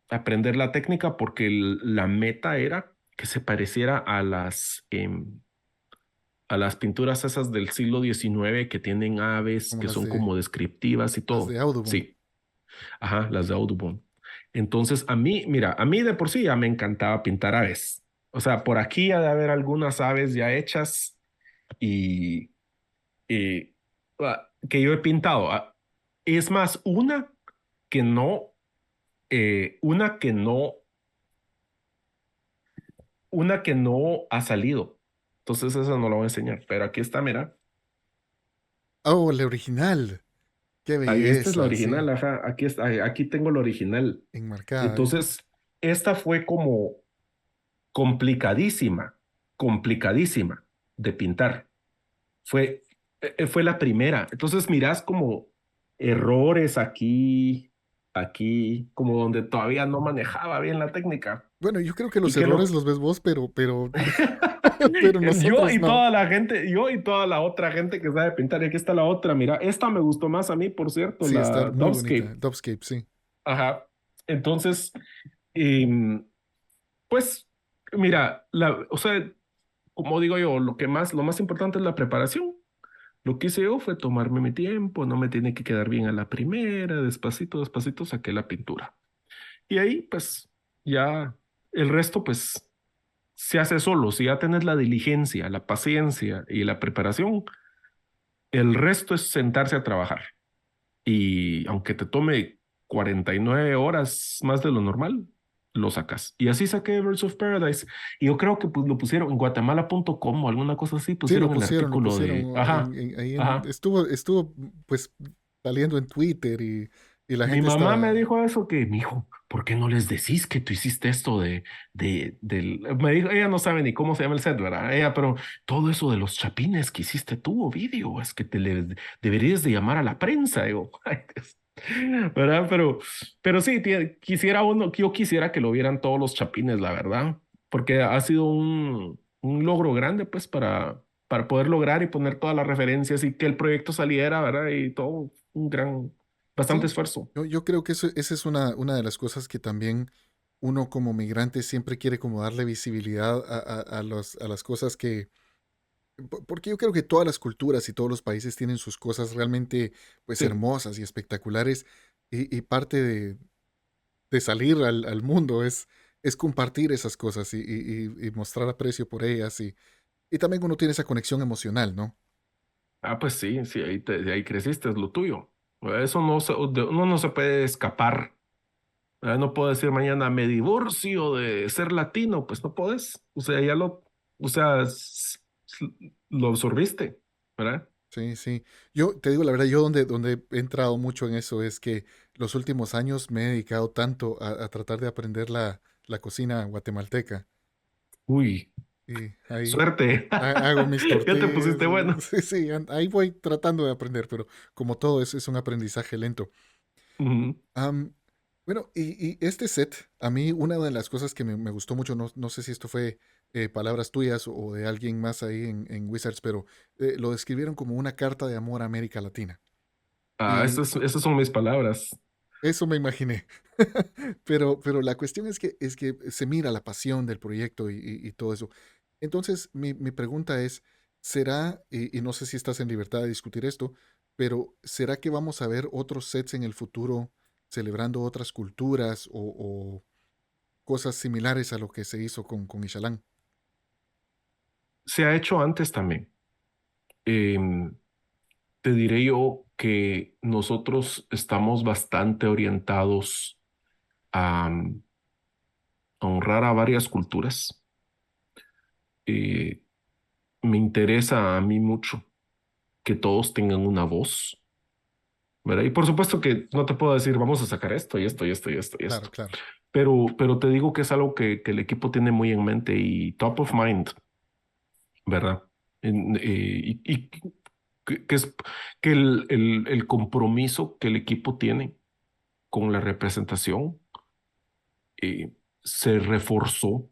aprender la técnica porque la meta era que se pareciera a las pinturas esas del siglo XIX que tienen aves, como que son como descriptivas y las de todo. Audubon. Sí, ajá, las de Audubon. Entonces, a mí, mira, a mí de por sí ya me encantaba pintar aves. O sea, por aquí ha de haber algunas aves ya hechas y, y, que yo he pintado. Es más, que no, una que no, una que no ha salido. Entonces, esa no la voy a enseñar, pero aquí está, mira. Oh, la original. Qué Ahí esta es la belleza, sí. original, ajá. Aquí está, aquí tengo la original. Enmarcada, ¿eh? Entonces, esta fue como complicadísima, complicadísima de pintar. Fue, fue la primera. Entonces mirás como errores aquí, como donde todavía no manejaba bien la técnica. Bueno, yo creo que Y los que errores lo, los ves vos, pero yo nosotros y no. toda la gente, yo y toda la otra gente que sabe pintar. Y aquí está la otra, mira, esta me gustó más a mí, por cierto, Sí, está la muy bonita. Dovescape. Dubscape, sí. Ajá. Entonces, em, pues, mira, o sea, como digo yo, lo más importante es la preparación. Lo que hice yo fue tomarme mi tiempo, no me tiene que quedar bien a la primera, despacito, despacito saqué la pintura. Y ahí, pues, ya el resto, pues, se hace solo. Si ya tenés la diligencia, la paciencia y la preparación, el resto es sentarse a trabajar. Y aunque te tome 49 horas más de lo normal, lo sacas. Y así saqué Birds of Paradise. Y yo creo que pues, lo pusieron en guatemala.com o alguna cosa así, Sí, pusieron el lo artículo pusieron de, ajá, ahí ajá. estuvo pues saliendo en Twitter y la Mi gente mamá me estaba, dijo eso que, mijo, ¿por qué no les decís que tú hiciste esto me dijo, ella no sabe ni cómo se llama el set, ¿verdad? Ella, pero todo eso de los chapines que hiciste tú, Ovidio, es que deberías de llamar a la prensa, digo, ay, Dios. ¿Verdad? Pero sí, yo quisiera que lo vieran todos los chapines, la verdad, porque ha sido un logro grande, pues, para poder lograr y poner todas las referencias y que el proyecto saliera, ¿verdad? Y todo, bastante sí, esfuerzo. yo creo que esa es una de las cosas que también uno como migrante siempre quiere como darle visibilidad a las cosas porque yo creo que todas las culturas y todos los países tienen sus cosas realmente pues Sí, hermosas y espectaculares y parte de salir al mundo es compartir esas cosas y mostrar aprecio por ellas. y también uno tiene esa conexión emocional, ¿no? Ah, pues sí, sí, de ahí creciste, es lo tuyo. Eso no uno no se puede escapar. No puedo decir mañana me divorcio de ser latino, pues no podés. O sea, o sea, lo absorbiste, ¿verdad? Sí, sí. Yo te digo la verdad, yo donde he entrado mucho en eso es que los últimos años me he dedicado tanto a tratar de aprender la cocina guatemalteca. Uy, Y ahí suerte. hago mis Ya te tortillas. pusiste bueno. Sí, sí, ahí voy tratando de aprender, pero como todo es un aprendizaje lento. Ujú. Am, bueno, y este set, a mí una de las cosas que me gustó mucho, no sé si esto fue palabras tuyas o de alguien más ahí en Wizards, pero lo describieron como una carta de amor a América Latina. Ah, Y esas son mis palabras. eso me imaginé. Pero la cuestión es que se mira la pasión del proyecto y todo eso. Entonces, mi pregunta es, ¿será, y no sé si estás en libertad de discutir esto, pero ¿será que vamos a ver otros sets en el futuro celebrando otras culturas o cosas similares a lo que se hizo con Ixalán? Se ha hecho antes también. Em, Te diré yo que nosotros estamos bastante orientados a honrar a varias culturas. Eh, Me interesa a mí mucho que todos tengan una voz, ¿verdad? Y por supuesto que no te puedo decir, vamos a sacar esto y esto y esto y esto y Claro, esto, claro. pero te digo que es algo que el equipo tiene muy en mente y top of mind, ¿verdad? Y que es que el compromiso que el equipo tiene con la representación eh, se reforzó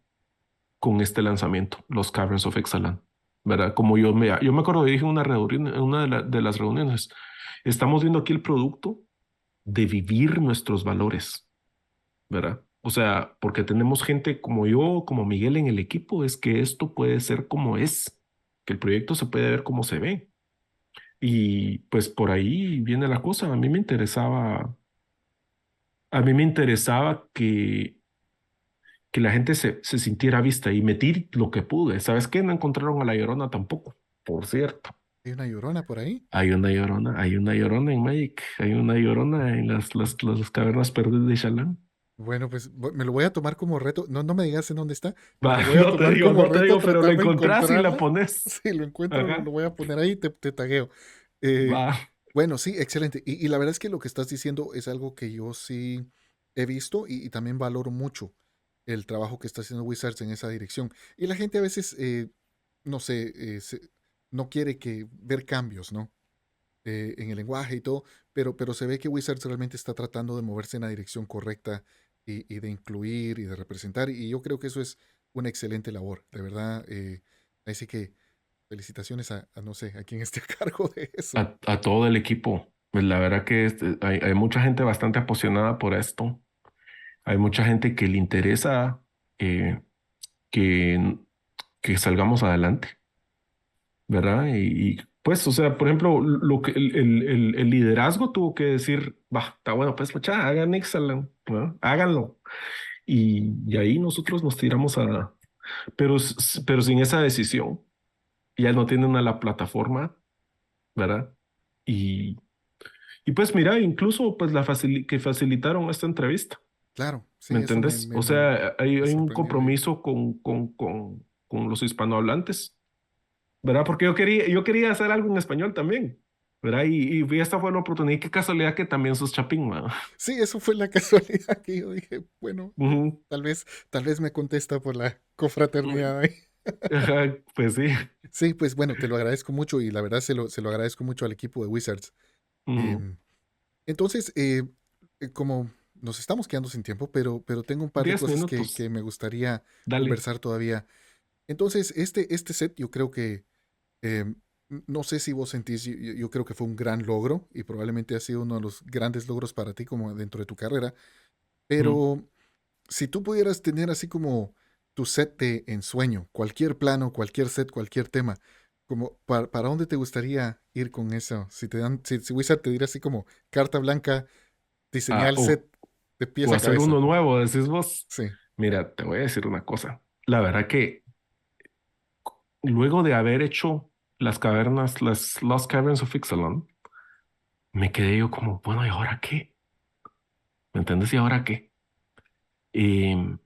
con este lanzamiento, los Caverns of Ixalan, ¿verdad? Como yo me acuerdo, dije en una reunión, en una de las reuniones, estamos viendo aquí el producto de vivir nuestros valores, ¿verdad? O sea, porque tenemos gente como yo, como Miguel en el equipo, es que esto puede ser como es, que el proyecto se puede ver como se ve. Y pues por ahí viene la cosa. A mí me interesaba que la gente se sintiera vista y metí lo que pude. ¿Sabes qué? No encontraron a la Llorona tampoco, por cierto. ¿Hay una llorona por ahí? Hay una Llorona en Magic, hay una Llorona en las cavernas perdidas de Shalán. Bueno, pues me lo voy a tomar como reto. No, no me digas en dónde está. Me lo Va, voy a no te tomar digo, como no te reto digo, pero lo tratar de encontrás y la encontrarla. pones. Si lo encuentro, lo Ajá, voy a poner ahí y te tagueo. Eh, va. bueno, sí, excelente. Y la verdad es que lo que estás diciendo es algo que yo sí he visto y también valoro mucho el trabajo que está haciendo Wizards en esa dirección. Y la gente a veces, no sé, no quiere ver cambios, ¿no? En el lenguaje y todo, pero se ve que Wizards realmente está tratando de moverse en la dirección correcta y de incluir y de representar, y yo creo que eso es una excelente labor, de verdad. Así que felicitaciones no sé, a quien esté a cargo de eso. A todo el equipo. Pues la verdad que hay mucha gente bastante apasionada por esto. Hay mucha gente que le interesa eh, que, que salgamos adelante, ¿verdad? pues, o sea, por ejemplo, lo que el liderazgo tuvo que decir, va, está bueno, pues, mucha, hagan Ixalan, ¿no? Háganlo. Y ahí nosotros nos tiramos pero sin esa decisión, ya no tienen a la plataforma, ¿verdad? Y, y pues mira, incluso pues que facilitaron esta entrevista, Claro, ¿me sí, eso entendés? O sea, me hay un sorprendió ahí. compromiso con los hispanohablantes, ¿verdad? Porque yo quería hacer algo en español también, ¿verdad? Y esta fue la oportunidad. Qué casualidad que también sos chapín, ¿verdad? Sí, eso fue la casualidad que yo dije, bueno, Ujú. tal vez me contesta por la confraternidad ahí. Ajá, pues sí. Sí, pues bueno, te lo agradezco mucho y la verdad se lo agradezco mucho al equipo de Wizards. Ujú. Em, Entonces, como nos estamos quedando sin tiempo, pero tengo un par de 10 cosas que minutos, me gustaría dale. conversar todavía. Entonces, este set yo creo que, no sé si vos sentís, yo creo que fue un gran logro y probablemente ha sido uno de los grandes logros para ti como dentro de tu carrera, Ujú. pero si tú pudieras tener así como tu set de ensueño, cualquier plano, cualquier set, cualquier tema, como para dónde te gustaría ir con eso? Si Wizard te diera así como carta blanca, diseñar Ah, el set de pies o a hacer cabeza. uno nuevo, decís vos. Sí, Mira, te voy a decir una cosa. La verdad que luego de haber hecho las cavernas, las Lost Caverns of Ixalan, me quedé yo como, bueno, ¿y ahora qué? ¿Me entiendes? ¿Y ahora qué? Em,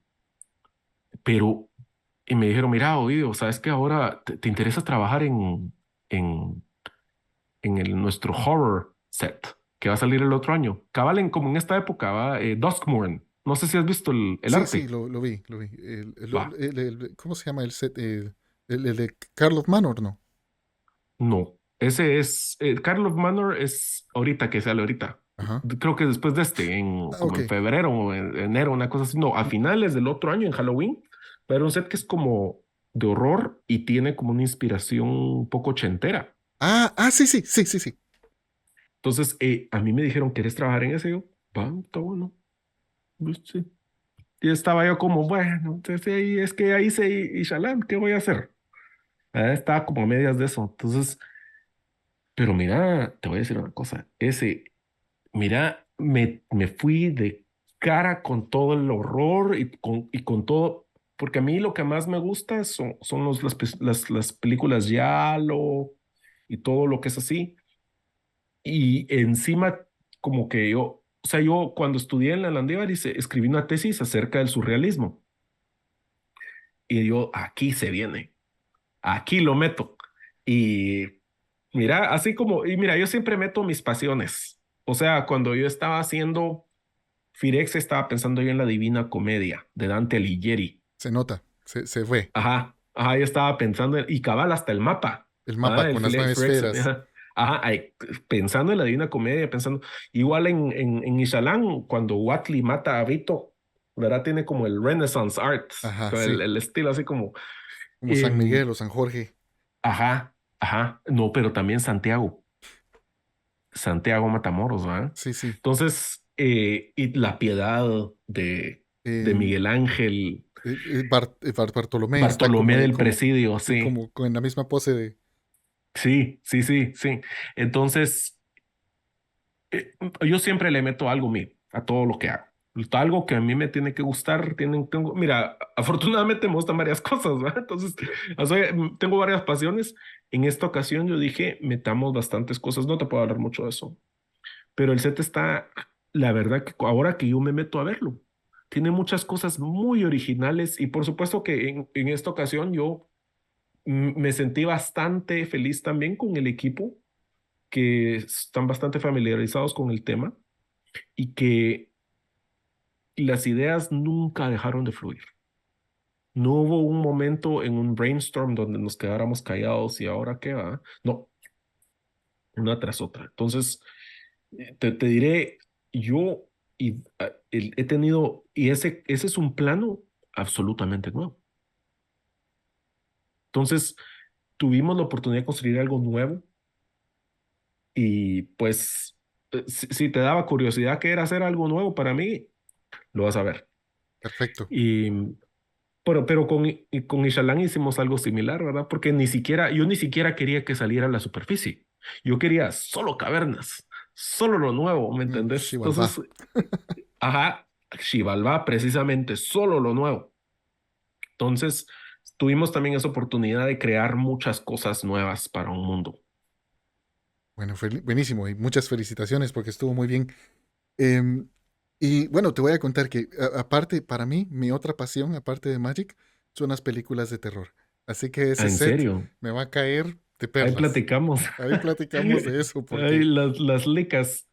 pero y me dijeron, mira, Ovidio, ¿sabes que ahora te interesa trabajar en, nuestro horror set que va a salir el otro año? Cabal, como en esta época, va Duskmourn. No sé si has visto el Sí, sí, arte. lo vi, lo vi. Va, ¿Cómo se llama el set? El de Carlos Manor, ¿no? no. Ese es, Carl of Manor es ahorita que sale ahorita. Ajá. Creo que después de este, Ah, como ok. en febrero o en enero, una cosa así. No, a finales del otro año, en Halloween, pero un set que es como de horror y tiene como una inspiración un poco ochentera. Sí, sí, sí, sí, sí. Entonces, a mí me dijeron, ¿quieres trabajar en ese? Yo, va, está bueno. Pues sí. Y estaba yo como, bueno, entonces es que ahí hice Ishalán, ¿qué voy a hacer? Estaba como a medias de eso. Entonces, pero mira, te voy a decir una cosa. Mira, me fui de cara con todo el horror y con todo, porque a mí lo que más me gusta son las películas Giallo y todo lo que es así. Y encima, como que yo, o sea, yo cuando estudié en la Landívar escribí una tesis acerca del surrealismo. Y yo, aquí se viene, aquí lo meto. Y mira, así como, y mira, yo siempre meto mis pasiones. O sea, cuando yo estaba haciendo Firex, estaba pensando yo en la Divina Comedia de Dante Alighieri. Se nota, se fue. Ajá, ajá, yo estaba pensando, y cabal hasta el mapa, El mapa el con las nueve Firex, esferas. ajá, ajá, pensando en la Divina Comedia, pensando, igual en Ixalán, cuando Watley mata a Vito, ¿verdad? Tiene como el Renaissance Art, Ajá, con el, sí. el estilo así como, Como San em, Miguel o San Jorge. ajá, ajá, no, pero también Santiago Matamoros, ¿verdad? Sí, sí. Entonces, y la piedad de Em, Miguel Ángel, Bartolomé está Bartolomé como, del Presidio, sí, sí, como en la misma pose de. sí, sí, sí, sí. Entonces, yo siempre le meto algo mío a todo lo que hago. Algo que a mí me tiene que gustar, mira, afortunadamente me gustan varias cosas, ¿verdad? Entonces, o sea, tengo varias pasiones. En esta ocasión yo dije, metamos bastantes cosas, no te puedo hablar mucho de eso, pero el set está, la verdad que ahora que yo me meto a verlo, tiene muchas cosas muy originales y por supuesto que en esta ocasión yo me sentí bastante feliz también con el equipo, que están bastante familiarizados con el tema y que las ideas nunca dejaron de fluir. No hubo un momento en un brainstorm donde nos quedáramos callados y ahora qué va. No, una tras otra. Entonces, te diré, yo he tenido, y ese es un plano absolutamente nuevo. Entonces, tuvimos la oportunidad de construir algo nuevo y pues, si te daba curiosidad que era hacer algo nuevo para mí, lo vas a ver. Perfecto. Y, pero con Ishalán hicimos algo similar, ¿verdad? Porque yo ni siquiera quería que saliera a la superficie. Yo quería solo cavernas, solo lo nuevo, ¿me entendés? Xibalbá. Entonces, ajá, Xibalbá, precisamente, solo lo nuevo. Entonces, tuvimos también esa oportunidad de crear muchas cosas nuevas para un mundo. Bueno, buenísimo y muchas felicitaciones porque estuvo muy bien. Em, y bueno, te voy a contar que aparte, para mí, mi otra pasión, aparte de Magic, son las películas de terror. Así que Ah, ese ¿en set serio? me va a caer de Ahí perlas. platicamos. Ahí platicamos de eso Ahí porque las licas,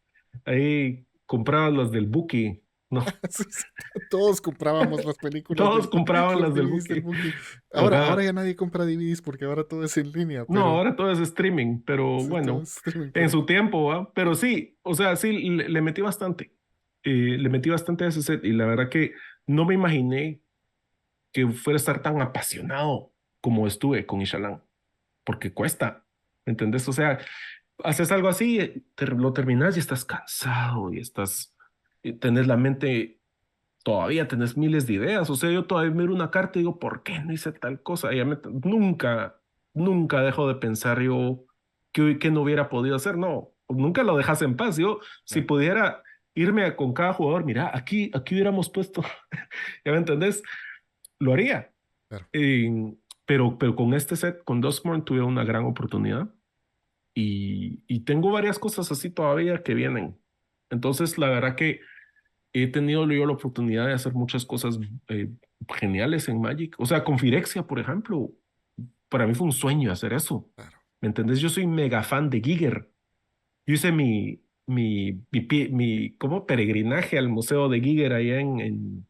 ahí comprabas las del Buki. No, sí, sí, todos comprábamos las películas todos compraban los las del DVDs del Buki. Buki. Ahora Ajá. ya nadie compra DVDs porque ahora todo es en línea, No, pero ahora todo es streaming, pero sí, todo bueno, es streaming, en pero su tiempo, ¿va? Pero sí, o sea, sí, le metí bastante. Le metí bastante a ese set y la verdad que no me imaginé que fuera a estar tan apasionado como estuve con Ishalan, porque cuesta, ¿me entendés? O sea, haces algo así, lo terminas y estás cansado y tenés la mente, todavía tenés miles de ideas. O sea, yo todavía miro una carta y digo, ¿por qué no hice tal cosa? Nunca, nunca dejo de pensar yo que no hubiera podido hacer. No, nunca lo dejas en paz. Yo, si claro, pudiera irme con cada jugador, mira, aquí hubiéramos puesto, ¿ya me entendés? Lo haría. claro. Y, pero con este set, con Dustborn, tuve una gran oportunidad y tengo varias cosas así todavía que vienen. Entonces, la verdad que he tenido yo la oportunidad de hacer muchas cosas eh, geniales en Magic. O sea, con Phyrexia, por ejemplo, para mí fue un sueño hacer eso. Claro. ¿Me entendés? Yo soy mega fan de Giger. Yo hice mi como peregrinaje al Museo de Giger allá en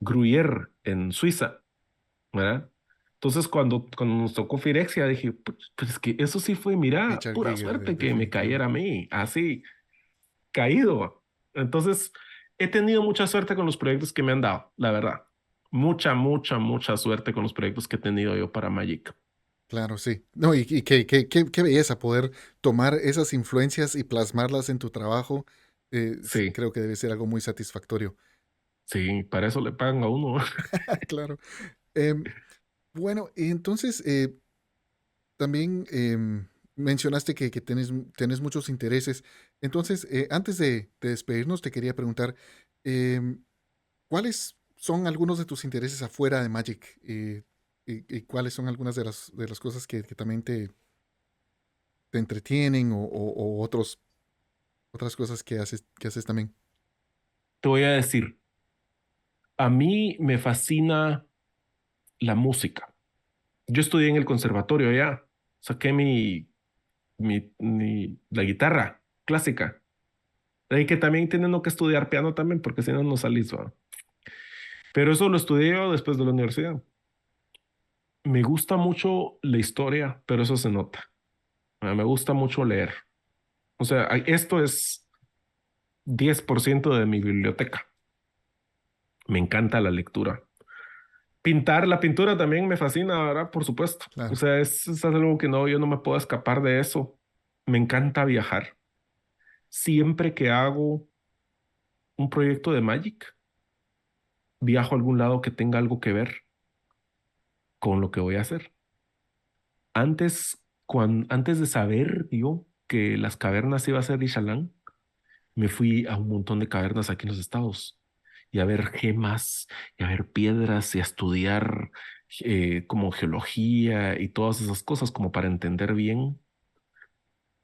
Gruyère, en Suiza, ¿verdad? Entonces, cuando nos tocó Firexia, dije, pues es que eso sí fue, mira, Richard pura Giger, suerte que me definitivo. cayera a mí, así, caído. Entonces, he tenido mucha suerte con los proyectos que me han dado, la verdad. Mucha, mucha, mucha suerte con los proyectos que he tenido yo para Magic. Claro, sí. No, y qué belleza poder tomar esas influencias y plasmarlas en tu trabajo. Sí, Creo que debe ser algo muy satisfactorio. sí, para eso le pagan a uno. Claro. Em, bueno, y entonces también mencionaste que tenés muchos intereses. Entonces, antes de despedirnos, te quería preguntar, em, ¿cuáles son algunos de tus intereses afuera de Magic? Y cuáles son algunas de las cosas que también te entretienen o otras cosas que haces también? Te voy a decir, a mí me fascina la música. Yo estudié en el conservatorio ya, saqué la guitarra clásica. De ahí que también tienen que estudiar piano también, porque si no, no salís, ¿va? Pero eso lo estudié yo después de la universidad. Me gusta mucho la historia, pero eso se nota. Me gusta mucho leer. O sea, esto es 10% de mi biblioteca. Me encanta la lectura. Pintar, la pintura también me fascina, ¿verdad? Por supuesto. O Claro. sea, es algo que no, yo no me puedo escapar de eso. Me encanta viajar. Siempre que hago un proyecto de Magic, viajo a algún lado que tenga algo que ver con lo que voy a hacer. Antes de saber yo que las cavernas iba a ser Ixalan, me fui a un montón de cavernas aquí en los estados y a ver gemas y a ver piedras y a estudiar como geología y todas esas cosas como para entender bien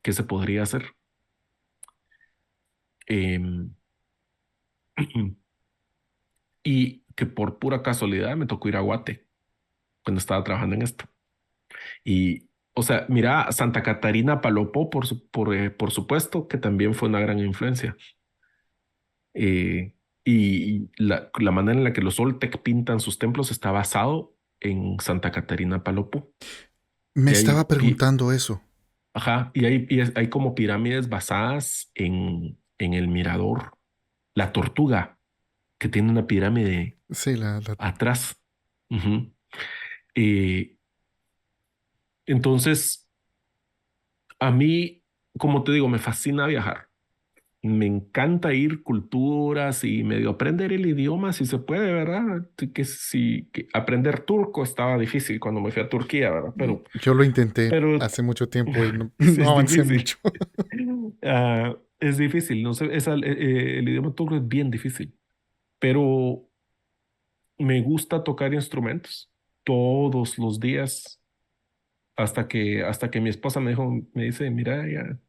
qué se podría hacer. Em, y que por pura casualidad me tocó ir a Guate cuando estaba trabajando en esto. Y, o sea, mira, Santa Catarina Palopó, por supuesto, que también fue una gran influencia. Eh, y la manera en la que los Oltec pintan sus templos está basado en Santa Catarina Palopó. Me Y hay, estaba preguntando eso. ajá, hay como pirámides basadas en el mirador. La tortuga, que tiene una pirámide Sí, atrás. Ujú. Eh, entonces, a mí, como te digo, me fascina viajar. Me encanta ir culturas y medio aprender el idioma si se puede, ¿verdad? Que aprender turco estaba difícil cuando me fui a Turquía, ¿verdad? yo lo intenté Pero hace mucho tiempo y no, sí no es avancé difícil. mucho. Es difícil, no sé, el idioma turco es bien difícil, pero me gusta tocar instrumentos todos los días hasta que mi esposa me dice, mira, ya.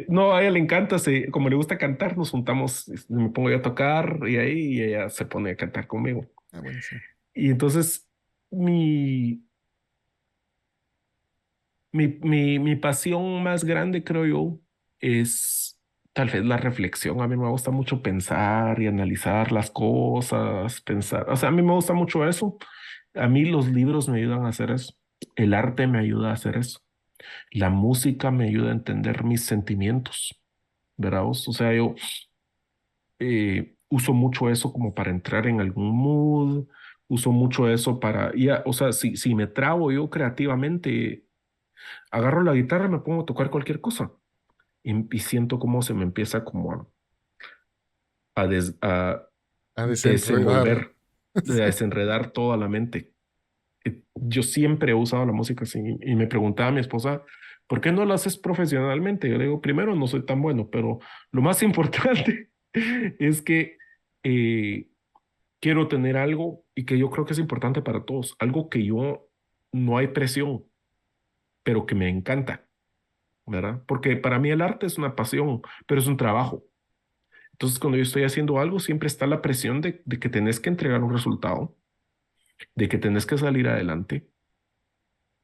No, a ella le encanta, como le gusta cantar, nos juntamos, me pongo yo a tocar y ahí y ella se pone a cantar conmigo. Ah, buenísimo. Y entonces mi, mi pasión más grande, creo yo, es tal vez la reflexión. A mí me gusta mucho pensar y analizar las cosas, pensar, o sea, a mí me gusta mucho eso. A mí los libros me ayudan a hacer eso. El arte me ayuda a hacer eso. La música me ayuda a entender mis sentimientos, ¿verdad vos? O sea, yo uso mucho eso como para entrar en algún mood, uso mucho eso o sea, si me trabo yo creativamente, agarro la guitarra y me pongo a tocar cualquier cosa y siento cómo se me empieza como a A desenredar. desenvolver, a desenredar toda la mente. Yo siempre he usado la música así y me preguntaba a mi esposa, ¿por qué no lo haces profesionalmente? Yo le digo, primero, no soy tan bueno, pero lo más importante es que eh, quiero tener algo y que yo creo que es importante para todos. Algo que yo no hay presión, pero que me encanta, ¿verdad? Porque para mí el arte es una pasión, pero es un trabajo. Entonces, cuando yo estoy haciendo algo, siempre está la presión de que tenés que entregar un resultado, de que tenés que salir adelante.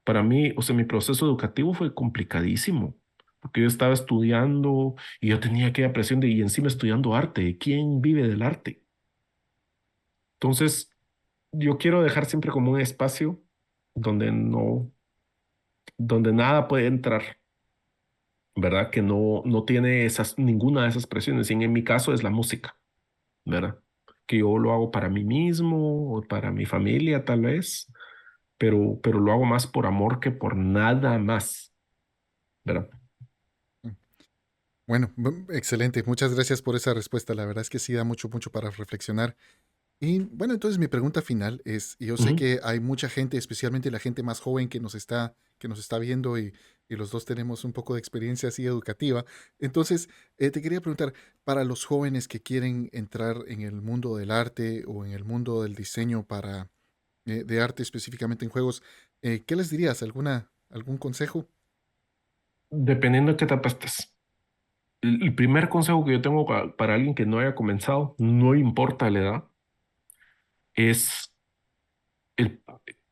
Para mí, o sea, mi proceso educativo fue complicadísimo, porque yo estaba estudiando y yo tenía aquella presión de, y encima estudiando arte. ¿Quién vive del arte? Entonces, yo quiero dejar siempre como un espacio donde no, donde nada puede entrar, ¿verdad? Que no tiene ninguna de esas presiones. Y en mi caso es la música, ¿verdad? Que yo lo hago para mí mismo o para mi familia, tal vez, pero lo hago más por amor que por nada más, ¿verdad? Bueno, excelente. Muchas gracias por esa respuesta. La verdad es que sí da mucho, mucho para reflexionar. Y bueno, entonces mi pregunta final es, y yo sé Ujú. que hay mucha gente, especialmente la gente más joven que nos está viendo y los dos tenemos un poco de experiencia así educativa. Entonces, te quería preguntar, para los jóvenes que quieren entrar en el mundo del arte o en el mundo del diseño de arte específicamente en juegos, ¿qué les dirías? ¿Algún consejo? Dependiendo de qué etapa estés. El primer consejo que yo tengo para alguien que no haya comenzado, no importa la edad, es el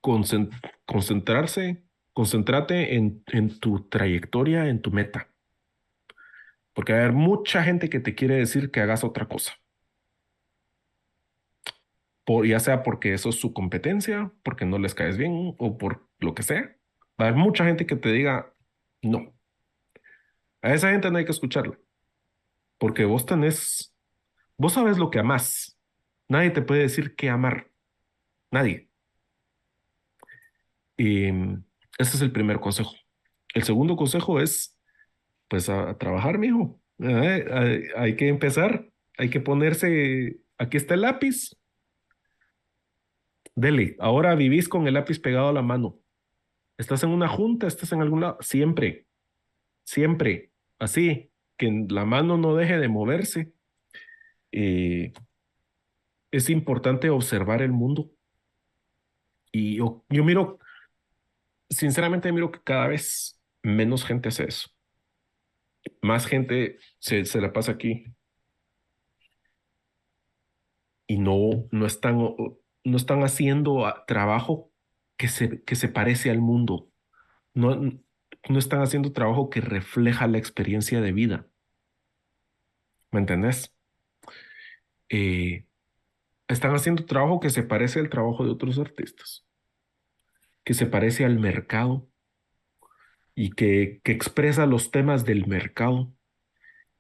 concen- concentrarse, concéntrate en tu trayectoria, en tu meta. Porque va a haber mucha gente que te quiere decir que hagas otra cosa. Ya sea porque eso es su competencia, porque no les caes bien o por lo que sea. Va a haber mucha gente que te diga no. A esa gente no hay que escucharla, porque vos sabes lo que amás. Nadie te puede decir qué amar. Nadie. Y ese es el primer consejo. El segundo consejo es, pues, a trabajar, mijo. Hay que empezar. Hay que ponerse, aquí está el lápiz. Dele. Ahora vivís con el lápiz pegado a la mano. Estás en una junta, estás en algún lado. Siempre, siempre. Así, que la mano no deje de moverse. Eh, es importante observar el mundo. Y yo miro, sinceramente miro que cada vez menos gente hace eso. Más gente se la pasa aquí y no están haciendo trabajo que se parece al mundo. No, no están haciendo trabajo que refleja la experiencia de vida. ¿Me entendés? Eh, están haciendo trabajo que se parece al trabajo de otros artistas, que se parece al mercado y que expresa los temas del mercado.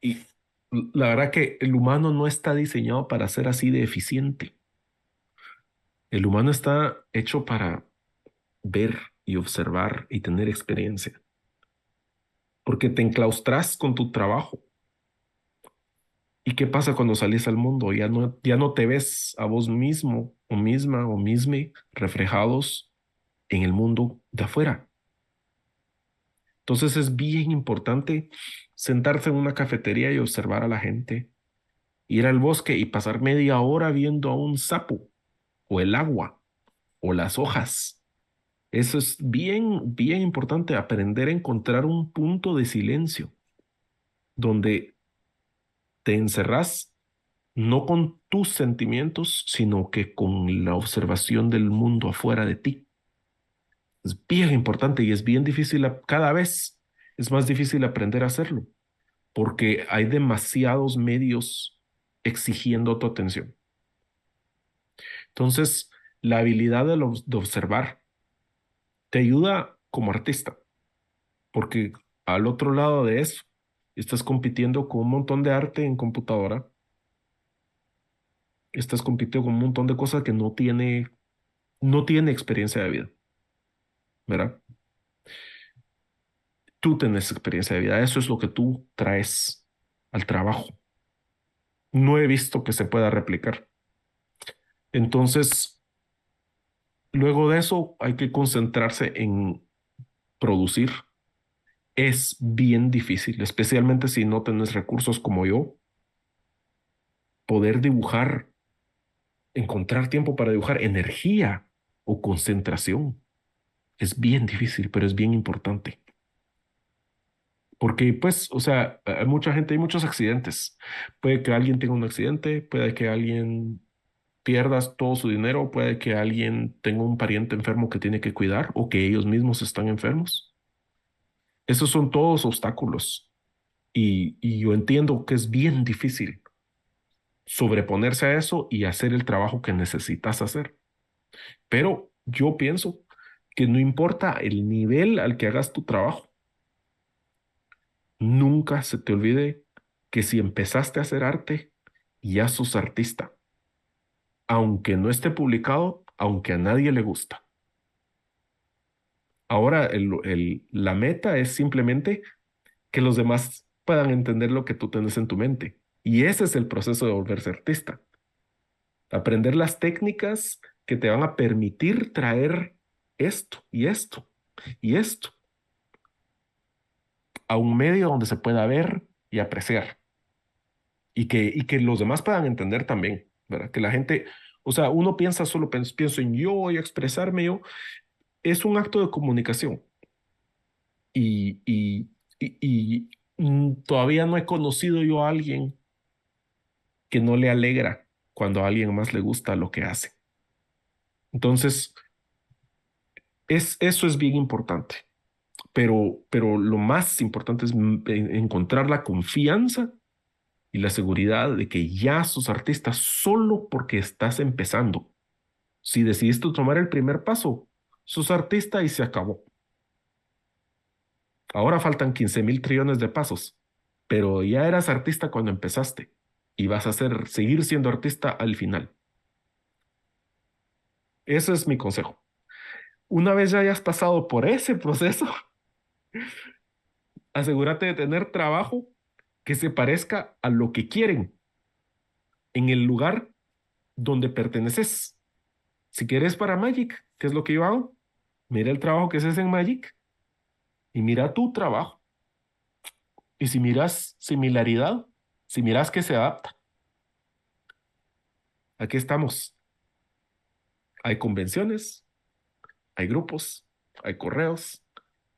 Y la verdad que el humano no está diseñado para ser así de eficiente. El humano está hecho para ver y observar y tener experiencia, porque te enclaustras con tu trabajo. ¿Y qué pasa cuando salís al mundo? Ya no te ves a vos mismo o misma o misme reflejados en el mundo de afuera. Entonces es bien importante sentarse en una cafetería y observar a la gente, ir al bosque y pasar media hora viendo a un sapo o el agua o las hojas. Eso es bien, bien importante, aprender a encontrar un punto de silencio donde te encerrás no con tus sentimientos, sino que con la observación del mundo afuera de ti. Es bien importante y es bien difícil, cada vez es más difícil aprender a hacerlo, porque hay demasiados medios exigiendo tu atención. Entonces, la habilidad de observar te ayuda como artista, porque al otro lado de eso, estás compitiendo con un montón de arte en computadora, estás compitiendo con un montón de cosas que no tiene experiencia de vida, ¿verdad? Tú tienes experiencia de vida, eso es lo que tú traes al trabajo. No he visto que se pueda replicar. Entonces, luego de eso, hay que concentrarse en producir. Es bien difícil, especialmente si no tienes recursos como yo, poder dibujar encontrar tiempo para dibujar, energía o concentración. Es bien difícil, pero es bien importante. Porque, pues, o sea, hay mucha gente, hay muchos accidentes. Puede que alguien tenga un accidente, puede que alguien pierda todo su dinero, puede que alguien tenga un pariente enfermo que tiene que cuidar o que ellos mismos están enfermos. Esos son todos obstáculos y yo entiendo que es bien difícil sobreponerse a eso y hacer el trabajo que necesitas hacer. Pero yo pienso que no importa el nivel al que hagas tu trabajo, nunca se te olvide que si empezaste a hacer arte, ya sos artista, aunque no esté publicado, aunque a nadie le gusta. Ahora la meta es simplemente que los demás puedan entender lo que tú tienes en tu mente. Y ese es el proceso de volverse artista. Aprender las técnicas que te van a permitir traer esto y esto y esto a un medio donde se pueda ver y apreciar y que los demás puedan entender también, ¿verdad? Que la gente, o sea, uno piensa solo, pienso en yo, voy a expresarme yo, es un acto de comunicación y, y, todavía no he conocido yo a alguien que no le alegra cuando a alguien más le gusta lo que hace. Entonces, eso es bien importante, pero lo más importante es encontrar la confianza y la seguridad de que ya sos artista solo porque estás empezando. Si decidiste tomar el primer paso, sos artista y se acabó. Ahora faltan 15.000 trillones de pasos, pero ya eras artista cuando empezaste y vas a seguir siendo artista al final. Ese es mi consejo. Una vez ya hayas pasado por ese proceso, asegúrate de tener trabajo que se parezca a lo que quieren en el lugar donde perteneces. Si quieres para Magic, ¿qué es lo que yo hago? Mira el trabajo que haces en Magic y mira tu trabajo. Y si miras similaridad, si miras que se adapta, aquí estamos. Hay convenciones, hay grupos, hay correos,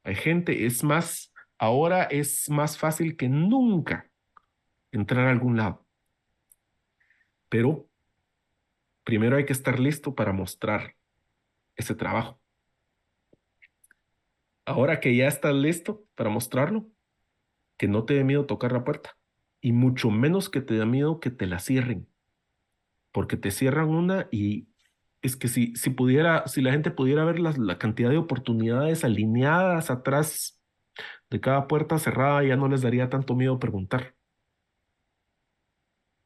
hay gente. Es más, ahora es más fácil que nunca entrar a algún lado. Pero primero hay que estar listo para mostrar ese trabajo. Ahora que ya estás listo para mostrarlo, que no te dé miedo tocar la puerta y mucho menos que te dé miedo que te la cierren, porque te cierran una y es que si la gente pudiera ver la cantidad de oportunidades alineadas atrás de cada puerta cerrada, ya no les daría tanto miedo preguntar.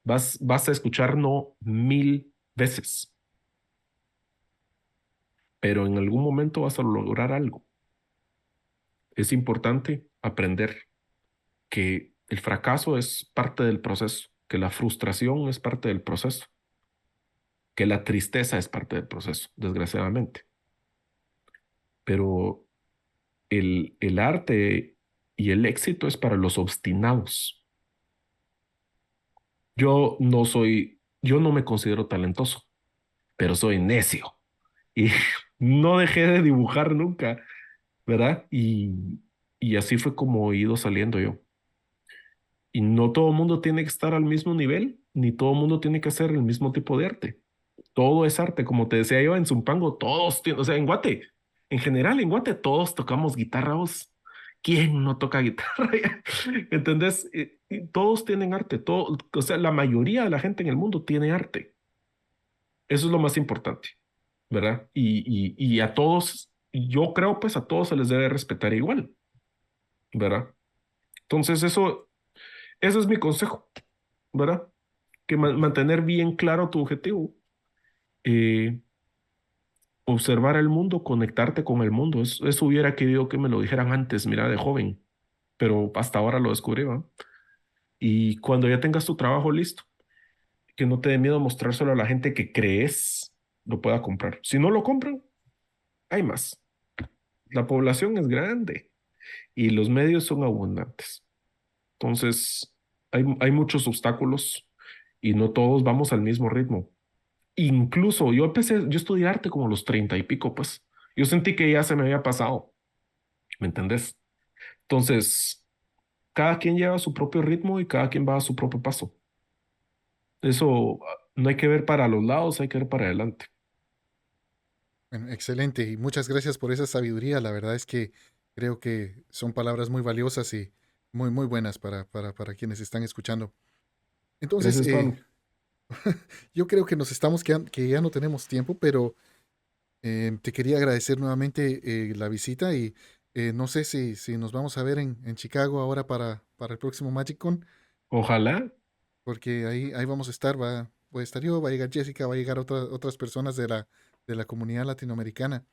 Vas a escuchar no 1000 veces, pero en algún momento vas a lograr algo. Es importante aprender que el fracaso es parte del proceso, que la frustración es parte del proceso, que la tristeza es parte del proceso, desgraciadamente. Pero el arte y el éxito es para los obstinados. Yo no me considero talentoso, pero soy necio y no dejé de dibujar nunca, ¿verdad? Y así fue como he ido saliendo yo. Y no todo el mundo tiene que estar al mismo nivel, ni todo el mundo tiene que hacer el mismo tipo de arte. Todo es arte, como te decía yo, en Zumpango, todos tienen, o sea, en Guate, en general en Guate todos tocamos guitarra, vos. ¿Quién no toca guitarra? ¿Entendés? Y todos tienen arte, todo, o sea, la mayoría de la gente en el mundo tiene arte. Eso es lo más importante, ¿verdad? Y a todos, yo creo pues a todos se les debe respetar igual, ¿verdad? Entonces eso es mi consejo, ¿verdad? Que mantener bien claro tu objetivo. Eh, Observar el mundo, conectarte con el mundo. Eso hubiera querido que me lo dijeran antes, mira, de joven, pero hasta ahora lo descubrí, ¿va? Y cuando ya tengas tu trabajo listo, que no te dé miedo mostrárselo a la gente que crees lo pueda comprar. Si no lo compran, hay más. La población es grande y los medios son abundantes. Entonces, hay muchos obstáculos y no todos vamos al mismo ritmo. Incluso yo estudié arte como a los 30 y pico, pues. Yo sentí que ya se me había pasado, ¿me entendés? Entonces, cada quien lleva su propio ritmo y cada quien va a su propio paso. Eso no hay que ver para los lados, hay que ver para adelante. Bueno, excelente y muchas gracias por esa sabiduría. La verdad es que creo que son palabras muy valiosas y muy, muy buenas para quienes están escuchando. Entonces, Gracias, Pablo. yo creo que nos estamos quedando, que ya no tenemos tiempo, pero te quería agradecer nuevamente la visita y no sé si nos vamos a ver en Chicago ahora para el próximo MagicCon, Ojalá. porque ahí vamos a estar. Voy a estar yo, va a llegar Jessica, va a llegar otras personas de la comunidad latinoamericana.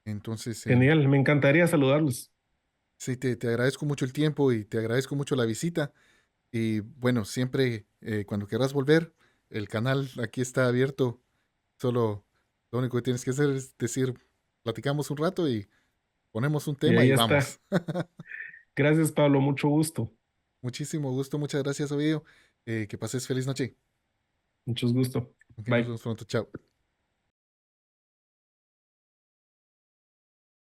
Entonces, Genial, me encantaría saludarlos. sí, te agradezco mucho el tiempo y te agradezco mucho la visita. Y bueno, siempre cuando quieras volver, el canal aquí está abierto. Solo lo único que tienes que hacer es decir, platicamos un rato y ponemos un Y tema ahí y está. vamos. Gracias, Pablo, mucho gusto. Muchísimo gusto, muchas gracias, Ovidio. Que pases feliz noche. Mucho gusto. Ok, nos Bye. vemos pronto, chao.